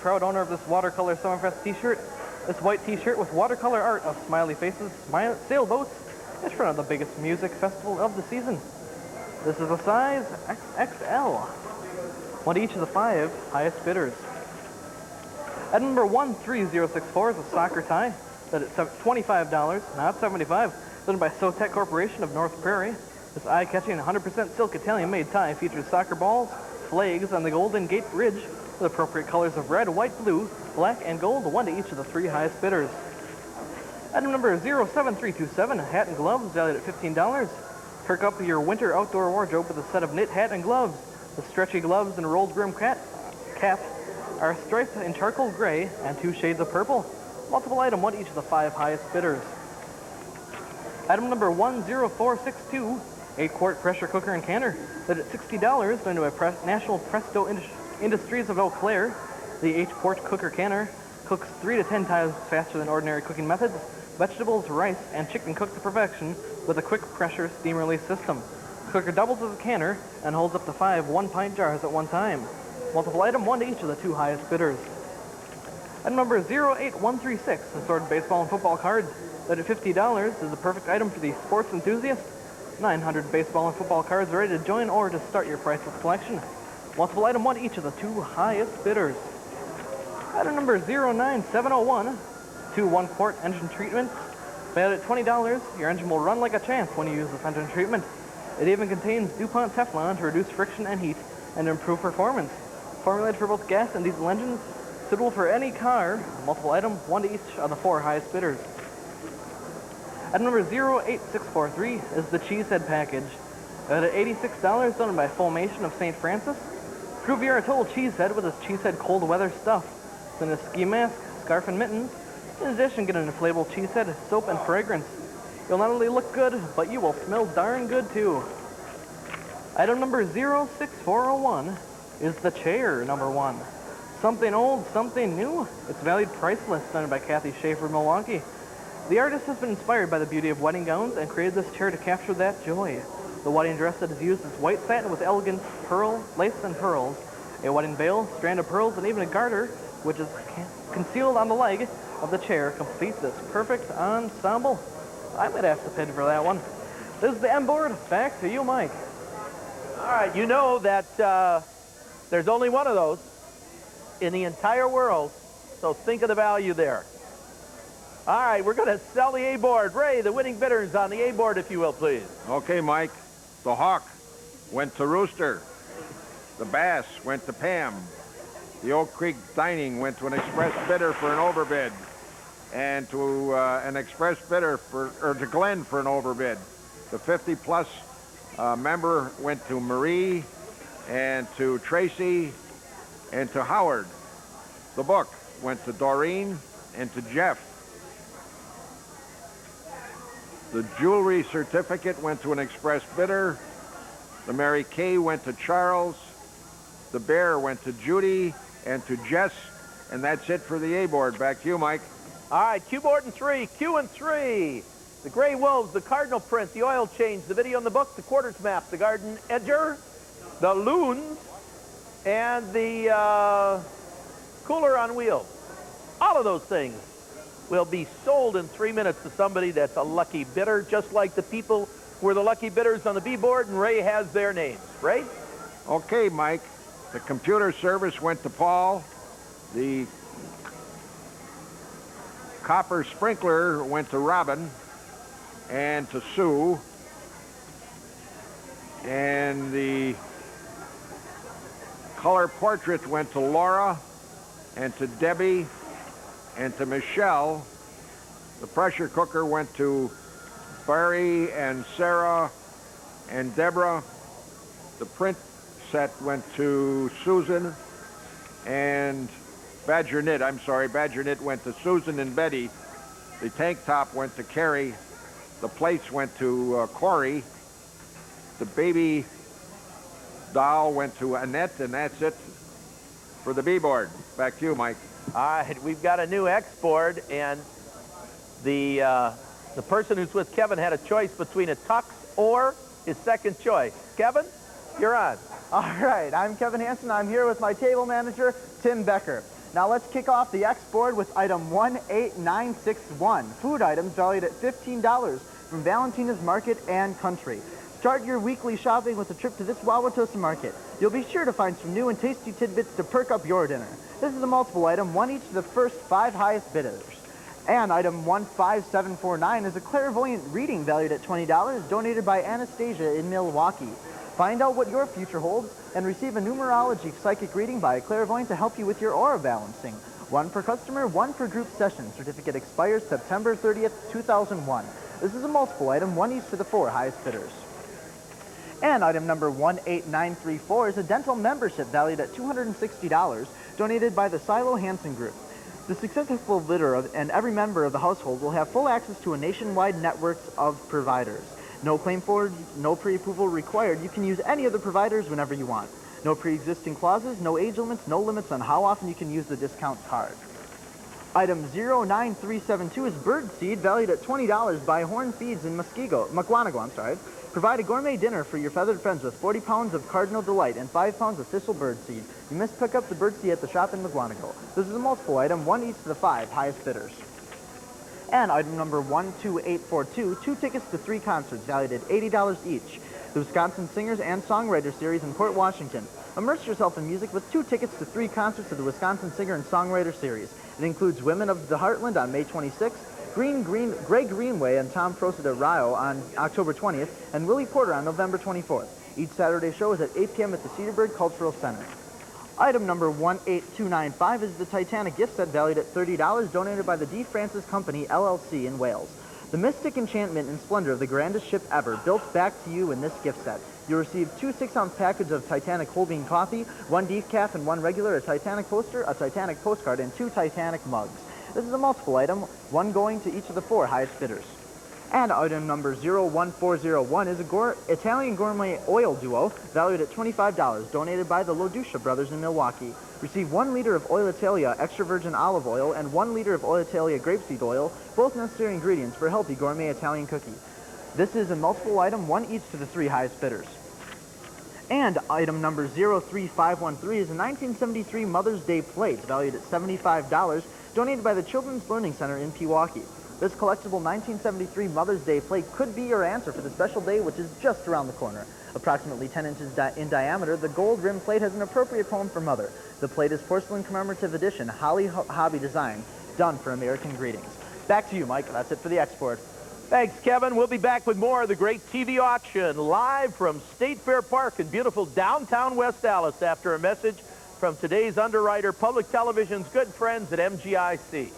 proud owner of this watercolor Summerfest t-shirt. This white t-shirt with watercolor art of smiley faces, sailboats, in front of the biggest music festival of the season. This is a size XXL. One to each of the 5 highest bidders. Item number 13064 is a soccer tie that is $25, not $75, done by Sotec Corporation of North Prairie. This eye-catching 100% silk Italian-made tie features soccer balls, flags on the Golden Gate Bridge with appropriate colors of red, white, blue, black, and gold, one to each of the 3 highest bidders. Item number 07327, a hat and gloves valued at $15. Perk up your winter outdoor wardrobe with a set of knit hat and gloves. The stretchy gloves and rolled brim cap are striped in charcoal gray and 2 shades of purple. Multiple item, one to each of the 5 highest bidders. Item number 10462, 8-quart pressure cooker and canner, that at $60, done by National Presto Industries of Eau Claire. The 8-quart cooker canner cooks 3 to 10 times faster than ordinary cooking methods. Vegetables, rice, and chicken cooked to perfection with a quick pressure steam release system. The cooker doubles as a canner and holds up to 5 1-pint jars at one time. Multiple item, one to each of the 2 highest bidders. Item number 08136, assorted baseball and football cards, that at $50 is the perfect item for the sports enthusiast. 900 baseball and football cards are ready to join or to start your priceless collection. Multiple item, one to each of the 2 highest bidders. Item number 09701, 2 1-quart engine treatments. Valued at $20, your engine will run like a champ when you use this engine treatment. It even contains DuPont Teflon to reduce friction and heat and improve performance. Formulated for both gas and diesel engines, suitable for any car. Multiple item, one to each of the 4 highest bidders. Item number 08643 is the Cheesehead package. Valued at $86, done by Formation of St. Francis. Prove you're a total cheesehead with this Cheesehead cold weather stuff. Then a ski mask, scarf, and mittens. In addition, get an inflatable cheesehead, soap, and fragrance. You'll not only look good, but you will smell darn good too. Item number 06401 is the chair number 1. Something old, something new. It's valued priceless, done by Kathy Schaefer, Milwaukee. The artist has been inspired by the beauty of wedding gowns and created this chair to capture that joy. The wedding dress that is used is white satin with elegant lace and pearls, a wedding veil, strand of pearls, and even a garter, which is concealed on the leg of the chair, completes this perfect ensemble. I might have to bid for that one. This is the M board. Back to you, Mike. All right, you know that there's only one of those in the entire world, so think of the value there. All right, we're going to sell the A board. Ray, the winning bidders on the A board, if you will, please. Okay, Mike. The Hawk went to Rooster. The Bass went to Pam. The Oak Creek Dining went to an express bidder for an overbid, and to an express bidder to Glenn for an overbid. The 50-plus member went to Marie, and to Tracy, and to Howard. The book went to Doreen and to Jeff. The jewelry certificate went to an express bidder. The Mary Kay went to Charles. The bear went to Judy and to Jess. And that's it for the A board. Back to you, Mike. All right, Q board and 3, Q and 3. The Gray Wolves, the Cardinal Print, the Oil Change, the video in the book, the Quarters Map, the Garden Edger, the Loons, and the Cooler on Wheels. All of those things will be sold in 3 minutes to somebody that's a lucky bidder, just like the people who are the lucky bidders on the B board, and Ray has their names. Ray? Okay, Mike. The computer service went to Paul. The copper sprinkler went to Robin and to Sue. And the color portrait went to Laura and to Debbie and to Michelle. The pressure cooker went to Barry and Sarah and Deborah. The print set went to Susan and Badger Knit. Badger Knit went to Susan and Betty. The tank top went to Carrie. The plates went to Corey. The baby doll went to Annette, and that's it for the B board. Back to you, Mike. All right, we've got a new X board, and the person who's with Kevin had a choice between a tux or his second choice. Kevin, you're on. All right, I'm Kevin Hansen. I'm here with my table manager, Tim Becker. Now let's kick off the X board with item 18961, food items valued at $15 from Valentina's Market and Country. Start your weekly shopping with a trip to this Wauwatosa market. You'll be sure to find some new and tasty tidbits to perk up your dinner. This is a multiple item, one each to the first 5 highest bidders. And item 15749 is a clairvoyant reading valued at $20, donated by Anastasia in Milwaukee. Find out what your future holds and receive a numerology psychic reading by a clairvoyant to help you with your aura balancing. One per customer, one per group session. Certificate expires September 30th, 2001. This is a multiple item, one each to the 4 highest bidders. And item number 18934 is a dental membership valued at $260, donated by the Silo Hansen Group. The successful bidder and every member of the household will have full access to a nationwide network of providers. No claim forward, no pre-approval required. You can use any of the providers whenever you want. No pre-existing clauses, no age limits, no limits on how often you can use the discount card. Item 09372 is bird seed valued at $20 by Horn Feeds in Mukwanago. Provide a gourmet dinner for your feathered friends with 40 pounds of Cardinal Delight and 5 pounds of thistle bird seed. You must pick up the bird seed at the shop in Mukwanago. This is a multiple item, one each to the 5 highest bidders. And item number 12842, 2 tickets to 3 concerts valued at $80 each. The Wisconsin Singers and Songwriter Series in Port Washington. Immerse yourself in music with 2 tickets to 3 concerts of the Wisconsin Singer and Songwriter Series. It includes Women of the Heartland on May 26th, Greg Greenway and Tom Procida Rio on October 20th, and Willie Porter on November 24th. Each Saturday show is at 8 p.m. at the Cedarbird Cultural Center. Item number 18295 is the Titanic gift set valued at $30, donated by the D. Francis Company, LLC in Wales. The mystic enchantment and splendor of the grandest ship ever, built back to you in this gift set. You'll receive 2 6-ounce packages of Titanic whole bean coffee, 1 decaf and 1 regular, a Titanic poster, a Titanic postcard, and 2 Titanic mugs. This is a multiple item, one going to each of the 4 highest bidders. And item number 01401 is a Italian gourmet oil duo valued at $25, donated by the Loducia brothers in Milwaukee. Receive 1 liter of Oil Italia extra virgin olive oil and 1 liter of Oil Italia grapeseed oil, both necessary ingredients for a healthy gourmet Italian cookie. This is a multiple item, one each to the 3 highest bidders. And item number 03513 is a 1973 Mother's Day plate valued at $75, donated by the Children's Learning Center in Pewaukee. This collectible 1973 Mother's Day plate could be your answer for the special day, which is just around the corner. Approximately 10 inches in diameter, the gold rim plate has an appropriate poem for Mother. The plate is porcelain commemorative edition, Holly Hobby design, done for American greetings. Back to you, Mike. That's it for the export. Thanks, Kevin. We'll be back with more of the great TV auction live from State Fair Park in beautiful downtown West Dallas after a message from today's underwriter, Public Television's good friends at MGIC.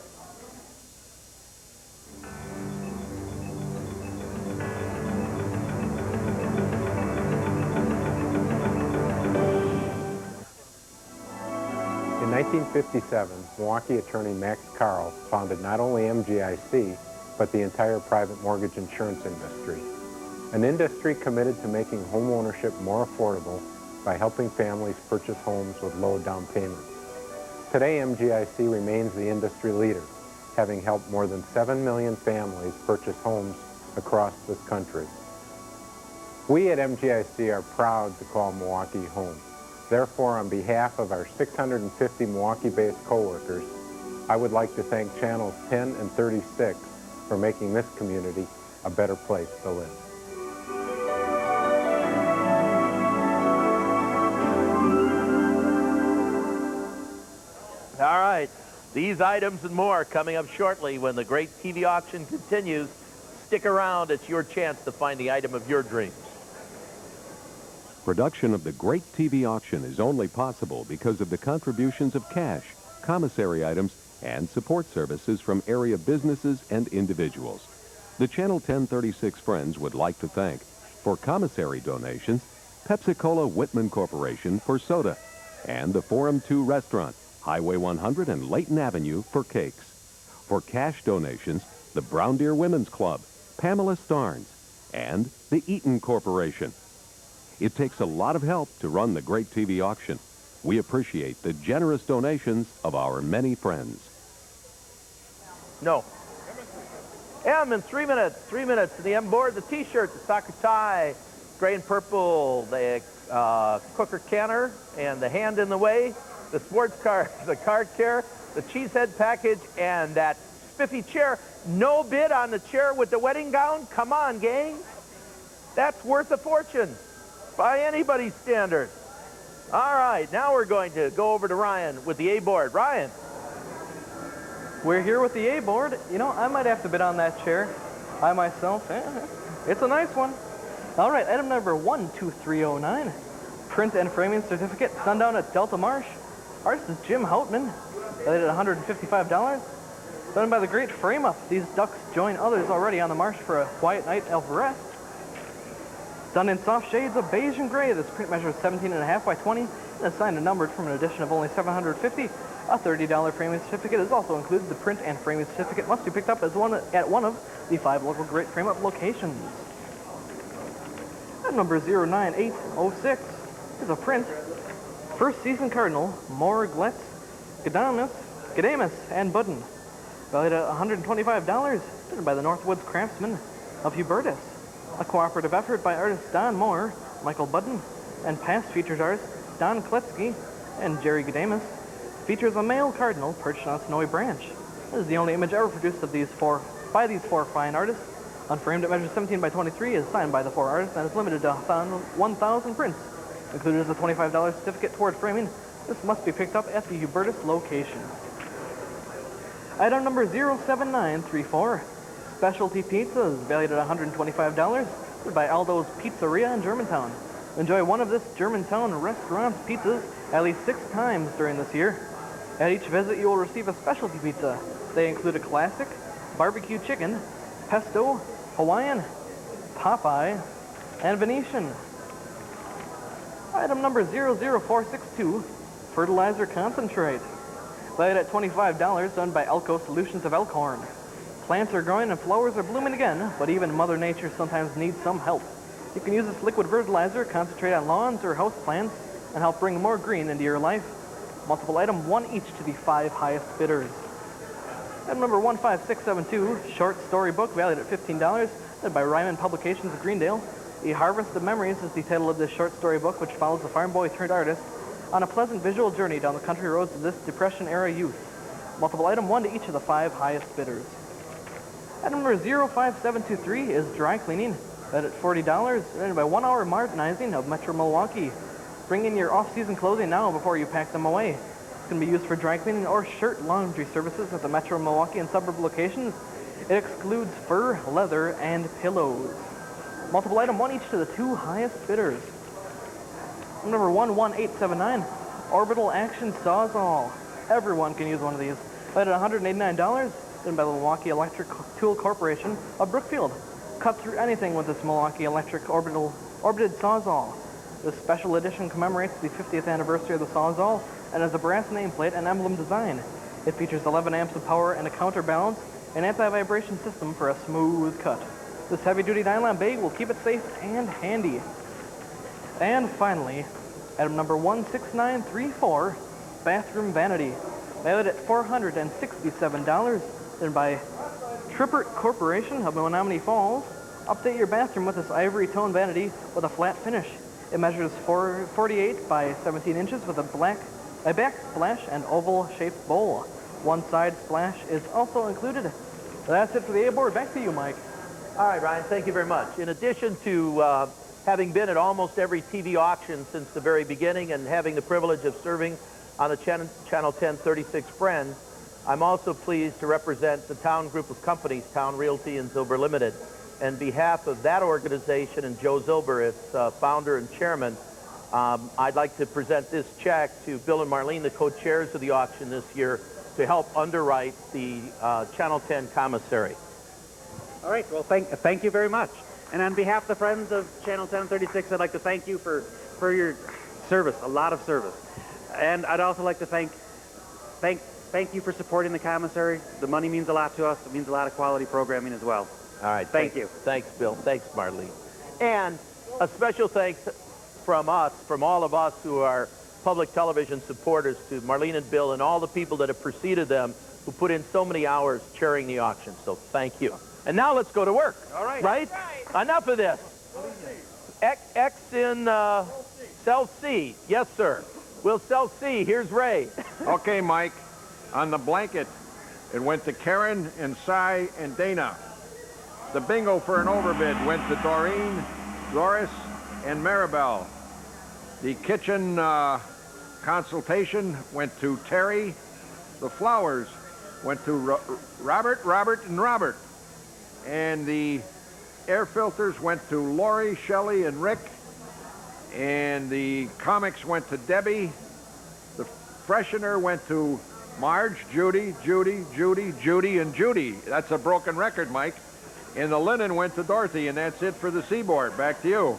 In 1957, Milwaukee attorney Max Carl founded not only MGIC, but the entire private mortgage insurance industry. An industry committed to making home ownership more affordable by helping families purchase homes with low down payments. Today, MGIC remains the industry leader, having helped more than 7 million families purchase homes across this country. We at MGIC are proud to call Milwaukee home. Therefore, on behalf of our 650 Milwaukee-based coworkers, I would like to thank Channels 10 and 36 for making this community a better place to live. All right, these items and more coming up shortly when the great TV auction continues. Stick around, it's your chance to find the item of your dreams. Production of the Great TV Auction is only possible because of the contributions of cash, commissary items, and support services from area businesses and individuals. The Channel 1036 friends would like to thank, for commissary donations, Pepsi-Cola Whitman Corporation for soda, and the Forum 2 Restaurant, Highway 100 and Layton Avenue for cakes. For cash donations, the Brown Deer Women's Club, Pamela Starnes, and the Eaton Corporation. It takes a lot of help to run the Great TV Auction. We appreciate the generous donations of our many friends. No. M in 3 minutes. 3 minutes. The M board, the T-shirt, the soccer tie, gray and purple, the cooker canner, and the hand in the way. the sports car, the card chair, the cheesehead package, and that spiffy chair. No bid on the chair with the wedding gown? Come on, gang. That's worth a fortune by anybody's standards. All right, now we're going to go over to Ryan with the A board. Ryan. We're here with the A board. You know, I might have to bid on that chair. I myself, it's a nice one. All right, item number 12309. Print and framing certificate, sundown at Delta Marsh. Artist is Jim Houtman, valued at $155. Done by the Great Frame Up. These ducks join others already on the marsh for a quiet night of rest. Done in soft shades of beige and gray. This print measures 17.5 by 20 and is signed and numbered from an edition of only 750. A $30 framing certificate is also included. The print and framing certificate must be picked up at one of the 5 local Great Frame Up locations. Item number 09806 is a print. First season Cardinal, Morgletz, Gadamus, and Budden. Valued at $125, written by the Northwoods Craftsmen of Hubertus. A cooperative effort by artists Don Moore, Michael Budden, and past featured artists Don Kletsky and Jerry Gadamus. Features a male cardinal perched on a snowy branch. This is the only image ever produced of these four fine artists. Unframed, it measures 17 by 23, is signed by the 4 artists, and is limited to 1,000 prints. Included is a $25 certificate toward framing. This must be picked up at the Hubertus location. Item number 07934. Specialty pizzas, valued at $125, by Aldo's Pizzeria in Germantown. Enjoy one of this Germantown restaurant's pizzas at least 6 times during this year. At each visit, you will receive a specialty pizza. They include a classic, barbecue chicken, pesto, Hawaiian, Popeye, and Venetian. Item number 00462, fertilizer concentrate. Valued at $25, done by Elko Solutions of Elkhorn. Plants are growing and flowers are blooming again, but even Mother Nature sometimes needs some help. You can use this liquid fertilizer, concentrate on lawns or house plants, and help bring more green into your life. Multiple item, 1 each to the 5 highest bidders. Item number 15672, short story book, valued at $15, done by Ryman Publications of Greendale. A Harvest of Memories is the title of this short story book, which follows the farm boy turned artist on a pleasant visual journey down the country roads of this Depression-era youth. Multiple item, 1 to each of the 5 highest bidders. Item number 05723 is dry cleaning, valued at $40, earned by 1 hour modernizing of Metro Milwaukee. Bring in your off-season clothing now before you pack them away. It can be used for dry cleaning or shirt laundry services at the Metro Milwaukee and suburb locations. It excludes fur, leather, and pillows. Multiple item, 1 each to the 2 highest bidders. Number 11879, Orbital Action Sawzall. Everyone can use one of these. Valued at $189, done by the Milwaukee Electric Tool Corporation of Brookfield. Cut through anything with this Milwaukee Electric orbited Sawzall. This special edition commemorates the 50th anniversary of the Sawzall and has a brass nameplate and emblem design. It features 11 amps of power and a counterbalance, an anti-vibration system for a smooth cut. This heavy-duty nylon bag will keep it safe and handy. And finally, item number 16934, bathroom vanity, valued at $467, done by Trippert Corporation of Menominee Falls. Update your bathroom with this ivory tone vanity with a flat finish. It measures 48 by 17 inches with a back splash and oval-shaped bowl. One side splash is also included. That's it for the A-board. Back to you, Mike. All right, Ryan, thank you very much. In addition to having been at almost every TV auction since the very beginning and having the privilege of serving on the Channel 1036 Friends, I'm also pleased to represent the Town Group of Companies, Town Realty and Zilber Limited. On behalf of that organization and Joe Zilber, its founder and chairman, I'd like to present this check to Bill and Marlene, the co-chairs of the auction this year, to help underwrite the Channel 10 commissary. All right, well, thank you very much. And on behalf of the Friends of Channel 1036, I'd like to thank you for your service, a lot of service. And I'd also like to thank you for supporting the commissary. The money means a lot to us. It means a lot of quality programming as well. All right. Thank you. Thanks, Bill. Thanks, Marlene. And a special thanks from all of us who are public television supporters, to Marlene and Bill and all the people that have preceded them who put in so many hours chairing the auction. So thank you. And now let's go to work. All right. Right? Enough of this. X in cell C. Yes, sir. We'll sell C. Here's Ray. Okay, Mike. On the blanket, it went to Karen and Cy and Dana. The bingo for an overbid went to Doreen, Doris, and Maribel. The kitchen consultation went to Terry. The flowers went to Robert, and Robert. And the air filters went to Lori, Shelley, and Rick. And the comics went to Debbie. The freshener went to Marge, Judy, and Judy. That's a broken record, Mike. And the linen went to Dorothy, and that's it for the Seaboard. Back to you.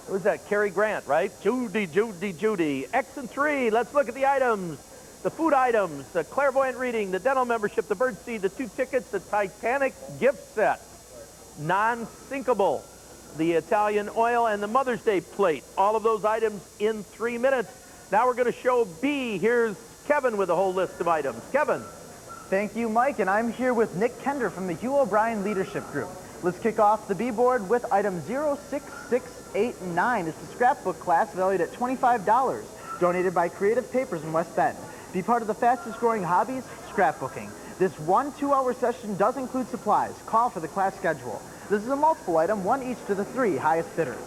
Who's that? Cary Grant, right? Judy. X and 3. Let's look at the items. The food items, the clairvoyant reading, the dental membership, the birdseed, the 2 tickets, the Titanic gift set, non-sinkable, the Italian oil, and the Mother's Day plate. All of those items in 3 minutes. Now we're going to show B. Here's Kevin with a whole list of items. Kevin. Thank you, Mike, and I'm here with Nick Kender from the Hugh O'Brien Leadership Group. Let's kick off the B board with item 06689. It's the scrapbook class valued at $25, donated by Creative Papers in West Bend. Be part of the fastest growing hobbies, scrapbooking. This 1 2-hour session does include supplies. Call for the class schedule. This is a multiple item, 1 each to the 3 highest bidders.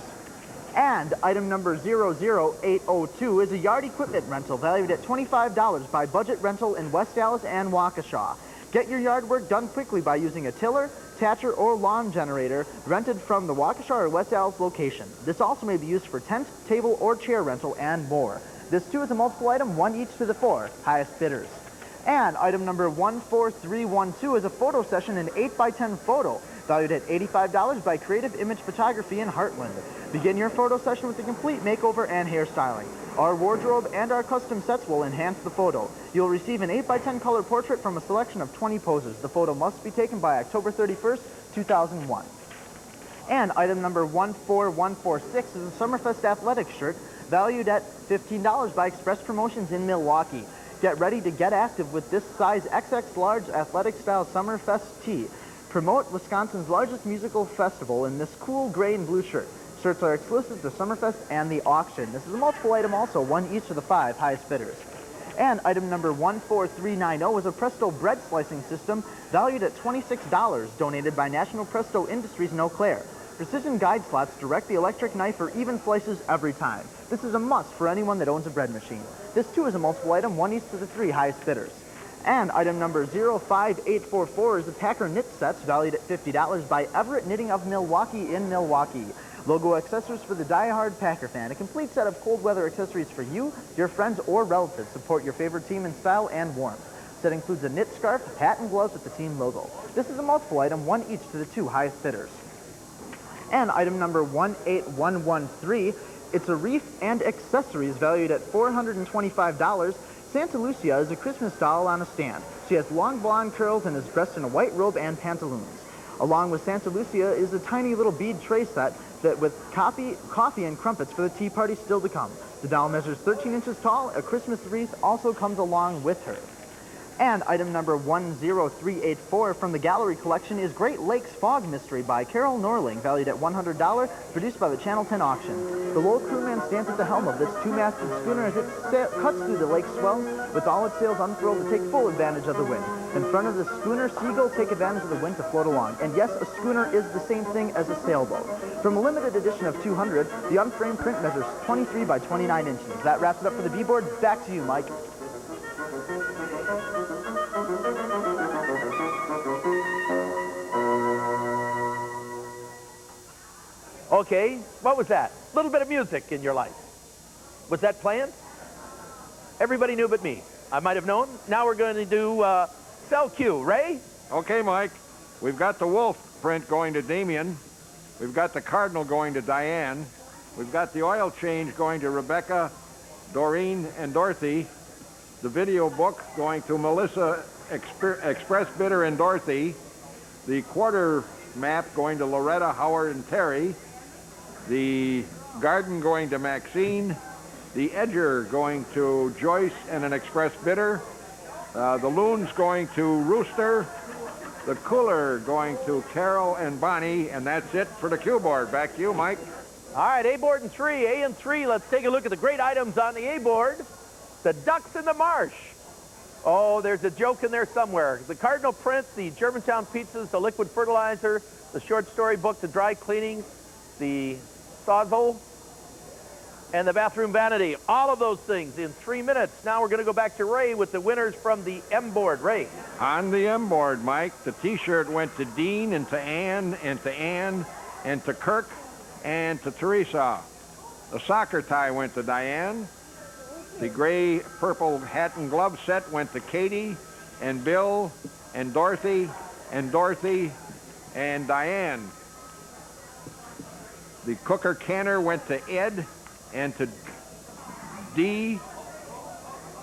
And item number 00802 is a yard equipment rental valued at $25 by Budget Rental in West Dallas and Waukesha. Get your yard work done quickly by using a tiller, tatcher, or lawn generator rented from the Waukesha or West Dallas location. This also may be used for tent, table, or chair rental and more. This too is a multiple item, 1 each to the 4 highest bidders. And item number 14312 is a photo session, an 8x10 photo, valued at $85 by Creative Image Photography in Heartland. Begin your photo session with a complete makeover and hairstyling. Our wardrobe and our custom sets will enhance the photo. You'll receive an 8x10 color portrait from a selection of 20 poses. The photo must be taken by October 31st, 2001. And item number 14146 is a Summerfest Athletics shirt, valued at $15 by Express Promotions in Milwaukee. Get ready to get active with this size XX large athletic style Summerfest tee. Promote Wisconsin's largest musical festival in this cool gray and blue shirt. Shirts are exclusive to Summerfest and the auction. This is a multiple item also, 1 each of the 5 highest bidders. And item number 14390 is a Presto bread slicing system valued at $26, donated by National Presto Industries in Eau Claire. Precision guide slots direct the electric knife for even slices every time. This is a must for anyone that owns a bread machine. This too is a multiple item, 1 each to the 3 highest bidders. And item number 05844 is the Packer knit sets valued at $50 by Everett Knitting of Milwaukee in Milwaukee. Logo accessories for the die-hard Packer fan. A complete set of cold weather accessories for you, your friends, or relatives. Support your favorite team in style and warmth. Set includes a knit scarf, hat, and gloves with the team logo. This is a multiple item, 1 each to the 2 highest bidders. And item number 18113, it's a wreath and accessories valued at $425. Santa Lucia is a Christmas doll on a stand. She has long blonde curls and is dressed in a white robe and pantaloons. Along with Santa Lucia is a tiny little bead tray set that with coffee and crumpets for the tea party still to come. The doll measures 13 inches tall. A Christmas wreath also comes along with her. And item number 10384 from the gallery collection is Great Lakes Fog Mystery by Carol Norling, valued at $100, produced by the Channel 10 auction. The Lowell crewman stands at the helm of this 2-masted schooner as it cuts through the lake swell, with all its sails unfurled to take full advantage of the wind. In front of the schooner, seagulls take advantage of the wind to float along. And yes, a schooner is the same thing as a sailboat. From a limited edition of 200, the unframed print measures 23 by 29 inches. That wraps it up for the B-board. Back to you, Mike. Okay, what was that? A little bit of music in your life. Was that planned? Everybody knew but me. I might have known. Now we're going to do Cell Q. Ray? Okay, Mike. We've got the wolf print going to Damien. We've got the cardinal going to Diane. We've got the oil change going to Rebecca, Doreen, and Dorothy. The video book going to Melissa, Express Bidder, and Dorothy. The quarter map going to Loretta, Howard, and Terry. The garden going to Maxine. The edger going to Joyce and an Express Bidder. The loons going to Rooster. The cooler going to Carol and Bonnie. And that's it for the Q board. Back to you, Mike. All right, A board and 3. A and 3. Let's take a look at the great items on the A board. The ducks in the marsh. Oh, there's a joke in there somewhere. The Cardinal Prince, the Germantown pizzas, the liquid fertilizer, the short story book, the dry cleaning, the sawzall, and the bathroom vanity. All of those things in 3 minutes. Now we're going to go back to Ray with the winners from the M board. Ray. On the M board, Mike, the T-shirt went to Dean and to Ann and to Ann and to Kirk and to Teresa. The soccer tie went to Diane. The gray-purple hat and glove set went to Katie and Bill and Dorothy and Diane. The cooker canner went to Ed and to Dee.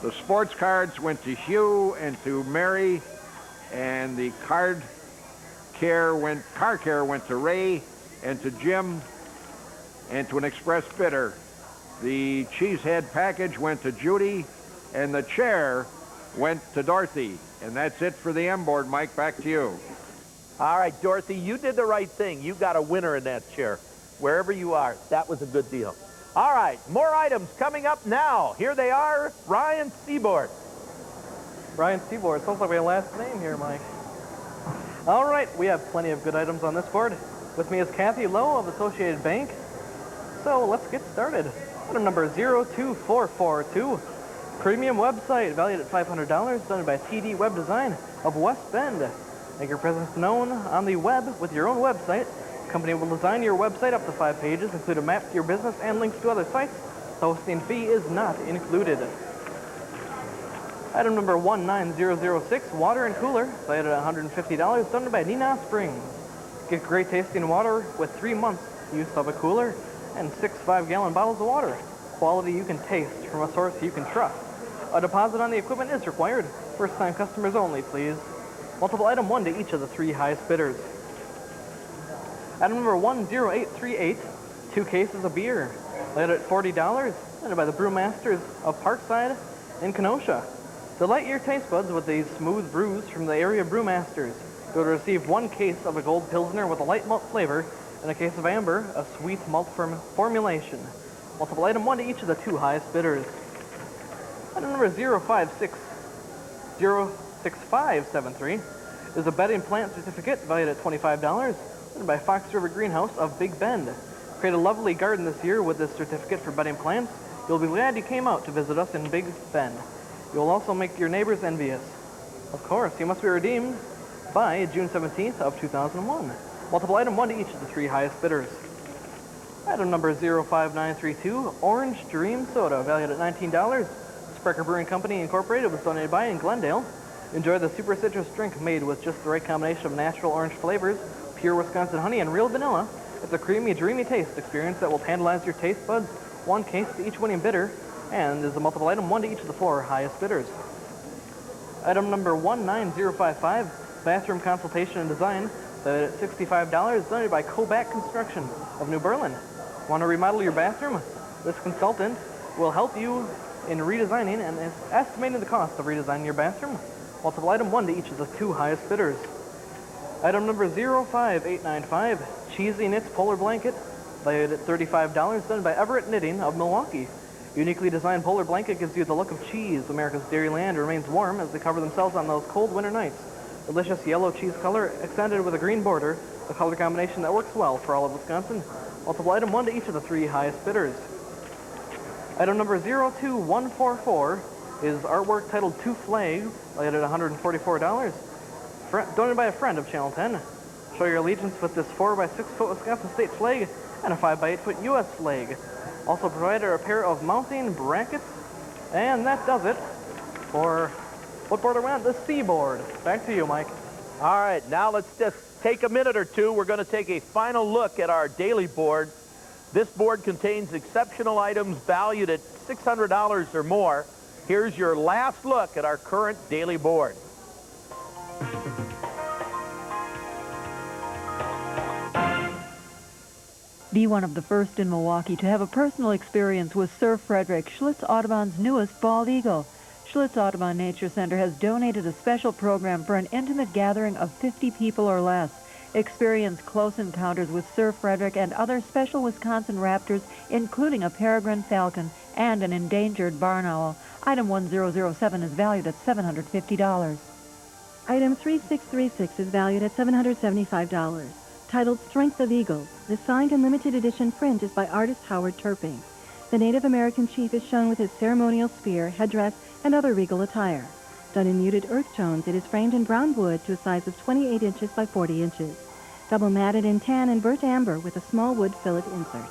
The sports cards went to Hugh and to Mary, and the car care went to Ray and to Jim and to an express bidder. The cheesehead package went to Judy, and the chair went to Dorothy. And that's it for the M board. Mike, back to you. All right, Dorothy, you did the right thing. You got a winner in that chair. Wherever you are, that was a good deal. All right, more items coming up now. Here they are, Ryan Seaboard. Ryan Seaboard. Sounds like my last name here, Mike. All right, we have plenty of good items on this board. With me is Kathy Lowe of Associated Bank. So let's get started. Item number 02442. Premium website valued at $500, done by TD Web Design of West Bend. Make your presence known on the web with your own website. The company will design your website up to 5 pages, include a map to your business and links to other sites. The hosting fee is not included. Item number 19006, water and cooler, valued at $150, done by Nina Springs. Get great tasting water with 3 months use of a cooler and 6 5-gallon bottles of water. Quality you can taste from a source you can trust. A deposit on the equipment is required. First-time customers only, please. Multiple item 1 to each of the 3 highest bidders. Item number 10838, 2 cases of beer, valued at $40, and by the Brewmasters of Parkside in Kenosha. Delight your taste buds with these smooth brews from the area Brewmasters. You'll receive 1 case of a Gold Pilsner with a light malt flavor and a case of amber, a sweet malt formulation. Multiple item 1 to each of the 2 highest bidders. Item number 06573 is a bedding plant certificate valued at $25, and by Fox River Greenhouse of Big Bend. Create a lovely garden this year with this certificate for bedding plants. You'll be glad you came out to visit us in Big Bend. You'll also make your neighbors envious. Of course, you must be redeemed by June 17th of 2001. Multiple item 1 to each of the 3 highest bidders. Item number 05932, Orange Dream Soda, valued at $19. Sprecher Brewing Company Incorporated was donated by in Glendale. Enjoy the super citrus drink made with just the right combination of natural orange flavors, pure Wisconsin honey, and real vanilla. It's a creamy, dreamy taste experience that will tantalize your taste buds. 1 case to each winning bidder, and is a multiple item 1 to each of the 4 highest bidders. Item number 19055, Bathroom Consultation and Design, valued at $65, donated by Koback Construction of New Berlin. Want to remodel your bathroom? This consultant will help you in redesigning and is estimating the cost of redesigning your bathroom. Multiple item 1 to each of the 2 highest bidders. Item number 05895, Cheesy Knits Polar Blanket, valued at $35, done by Everett Knitting of Milwaukee. Uniquely designed polar blanket gives you the look of cheese. America's dairy land remains warm as they cover themselves on those cold winter nights. Delicious yellow cheese color extended with a green border, a color combination that works well for all of Wisconsin. Multiple item 1 to each of the 3 highest bidders. Item number 02144 is artwork titled Two Flags, valued at $144. Donated by a friend of Channel 10. Show your allegiance with this 4x6-foot Wisconsin state flag and a 5x8-foot U.S. flag. Also provided a pair of mounting brackets, and that does it for what board are we on? The C board. Back to you, Mike. All right, now let's just take a minute or two. We're going to take a final look at our daily board. This board contains exceptional items valued at $600 or more. Here's your last look at our current daily board. Be one of the first in Milwaukee to have a personal experience with Sir Frederick, Schlitz Audubon's newest bald eagle. Schlitz Audubon Nature Center has donated a special program for an intimate gathering of 50 people or less. Experience close encounters with Sir Frederick and other special Wisconsin raptors, including a peregrine falcon and an endangered barn owl. Item 1007 is valued at $750. Item 3636 is valued at $775. Titled Strength of Eagles, the signed and limited edition print is by artist Howard Turping. The Native American chief is shown with his ceremonial spear, headdress, and other regal attire. Done in muted earth tones, it is framed in brown wood to a size of 28 inches by 40 inches. Double matted in tan and burnt amber with a small wood fillet insert.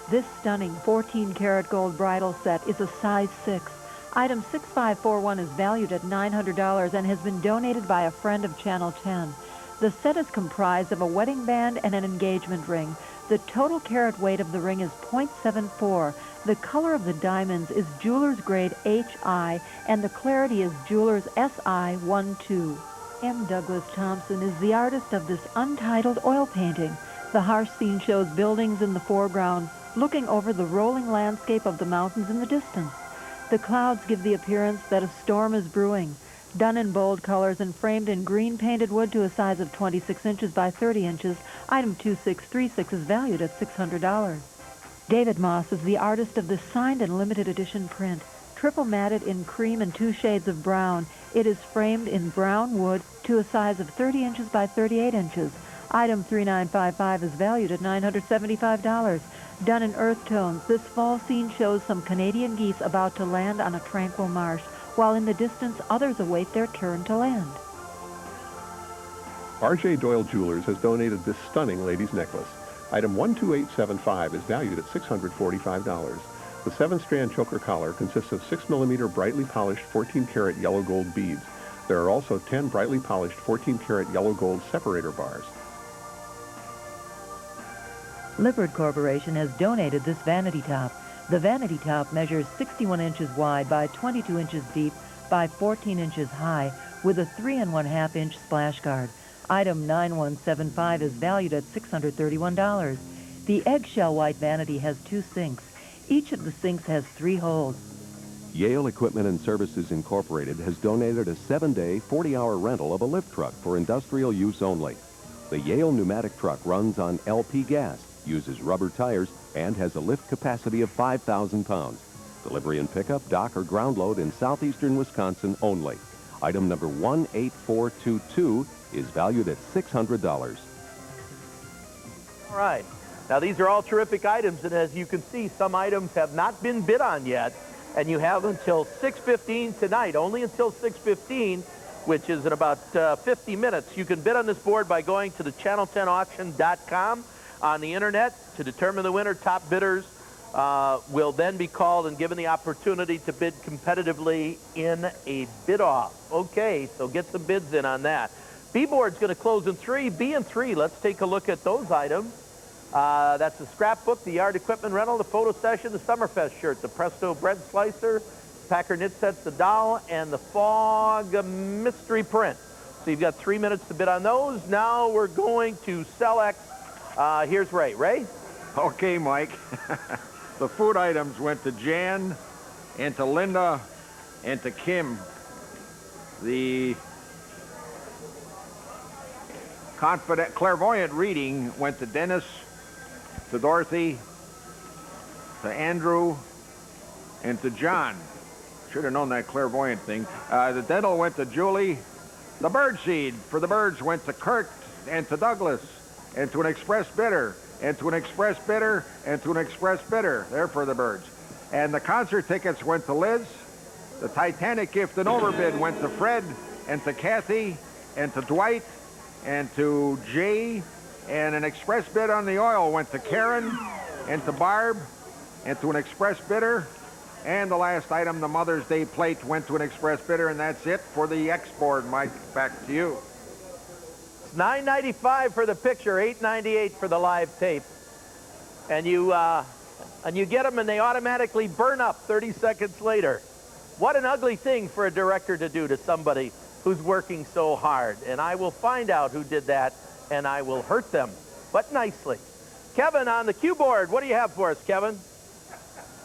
This stunning 14-karat gold bridal set is a size 6. Item 6541 is valued at $900 and has been donated by a friend of Channel 10. The set is comprised of a wedding band and an engagement ring. The total carat weight of the ring is .74. The color of the diamonds is jeweler's grade HI, and the clarity is jeweler's SI12. M. Douglas Thompson is the artist of this untitled oil painting. The harsh scene shows buildings in the foreground, looking over the rolling landscape of the mountains in the distance. The clouds give the appearance that a storm is brewing. Done in bold colors and framed in green painted wood to a size of 26 inches by 30 inches, item 2636 is valued at $600. David Moss is the artist of this signed and limited edition print. Triple matted in cream and 2 shades of brown, it is framed in brown wood to a size of 30 inches by 38 inches. Item 3955 is valued at $975. Done in earth tones, this fall scene shows some Canadian geese about to land on a tranquil marsh, while in the distance others await their turn to land. R.J. Doyle Jewelers has donated this stunning lady's necklace. Item 12875 is valued at $645. The 7-strand choker collar consists of 6mm brightly polished 14-karat yellow gold beads. There are also 10 brightly polished 14-karat yellow gold separator bars. Lippard Corporation has donated this vanity top. The vanity top measures 61 inches wide by 22 inches deep by 14 inches high with a 3 1/2 inch splash guard. Item 9175 is valued at $631. The eggshell white vanity has 2 sinks. Each of the sinks has 3 holes. Yale Equipment and Services Incorporated has donated a 7-day, 40-hour rental of a lift truck for industrial use only. The Yale pneumatic truck runs on LP gas, uses rubber tires, and has a lift capacity of 5,000 pounds. Delivery and pickup, dock, or ground load in southeastern Wisconsin only. Item number 18422 is valued at $600. All right. Now, these are all terrific items, and as you can see, some items have not been bid on yet, and you have until 6:15 tonight, only until 6:15, which is in about 50 minutes. You can bid on this board by going to the channel10auction.com on the internet to determine the winner. Top bidders will then be called and given the opportunity to bid competitively in a bid-off. Okay, so get some bids in on that. B board's going to close in 3. B and 3, let's take a look at those items. That's the scrapbook, the yard equipment rental, the photo session, the Summerfest shirt, the Presto bread slicer, Packer knit sets, the doll, and the Fog mystery print. So you've got 3 minutes to bid on those. Now we're going to Select. Here's Ray. Ray? Okay, Mike. The food items went to Jan, and to Linda, and to Kim. The clairvoyant reading went to Dennis, to Dorothy, to Andrew, and to John. Should have known that clairvoyant thing. The dental went to Julie. The bird seed for the birds went to Kurt and to Douglas, and to an express bidder, and to an express bidder, and to an express bidder. They're for the birds. And the concert tickets went to Liz. The Titanic gift and overbid went to Fred, and to Kathy, and to Dwight, and to Jay. And an express bid on the oil went to Karen, and to Barb, and to an express bidder. And the last item, the Mother's Day plate, went to an express bidder, and that's it for the X board. Mike, back to you. It's $9.95 for the picture, $8.98 for the live tape. And you get them and they automatically burn up 30 seconds later. What an ugly thing for a director to do to somebody who's working so hard. And I will find out who did that, and I will hurt them, but nicely. Kevin on the cue board, what do you have for us, Kevin?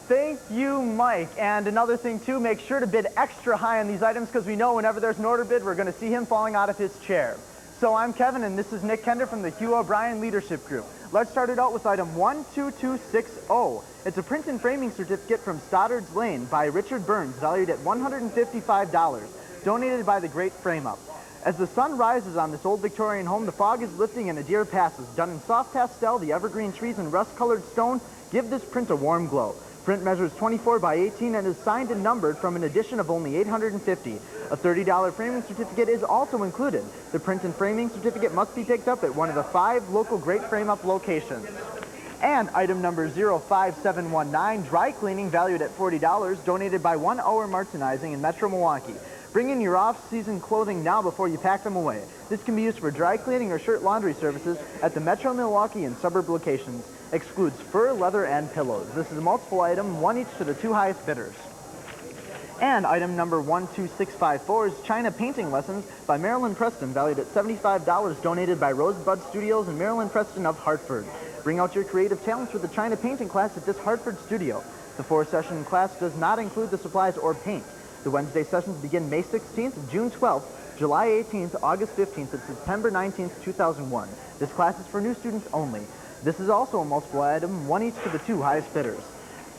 Thank you, Mike. And another thing, too, make sure to bid extra high on these items because we know whenever there's an order bid, we're going to see him falling out of his chair. So I'm Kevin, and this is Nick Kender from the Hugh O'Brien Leadership Group. Let's start it out with item 12260. It's a print and framing certificate from Stoddard's Lane by Richard Burns, valued at $155, donated by the Great Frame Up. As the sun rises on this old Victorian home, the fog is lifting and a deer passes. Done in soft pastel, the evergreen trees and rust-colored stone give this print a warm glow. Print measures 24 by 18 and is signed and numbered from an edition of only 850. A $30 framing certificate is also included. The print and framing certificate must be picked up at one of the 5 local Great Frame Up locations. And item number 05719, dry cleaning, valued at $40, donated by 1 Hour Martinizing in Metro Milwaukee. Bring in your off-season clothing now before you pack them away. This can be used for dry cleaning or shirt laundry services at the Metro Milwaukee and suburb locations. Excludes fur, leather, and pillows. This is a multiple item, 1 each to the 2 highest bidders. And item number 12654 is China Painting Lessons by Marilyn Preston, valued at $75, donated by Rosebud Studios and Marilyn Preston of Hartford. Bring out your creative talents with the China Painting class at this Hartford studio. The 4-session class does not include the supplies or paint. The Wednesday sessions begin May 16th, June 12th, July 18th, August 15th, and September 19th, 2001. This class is for new students only. This is also a multiple item, 1 each to the 2 highest bidders.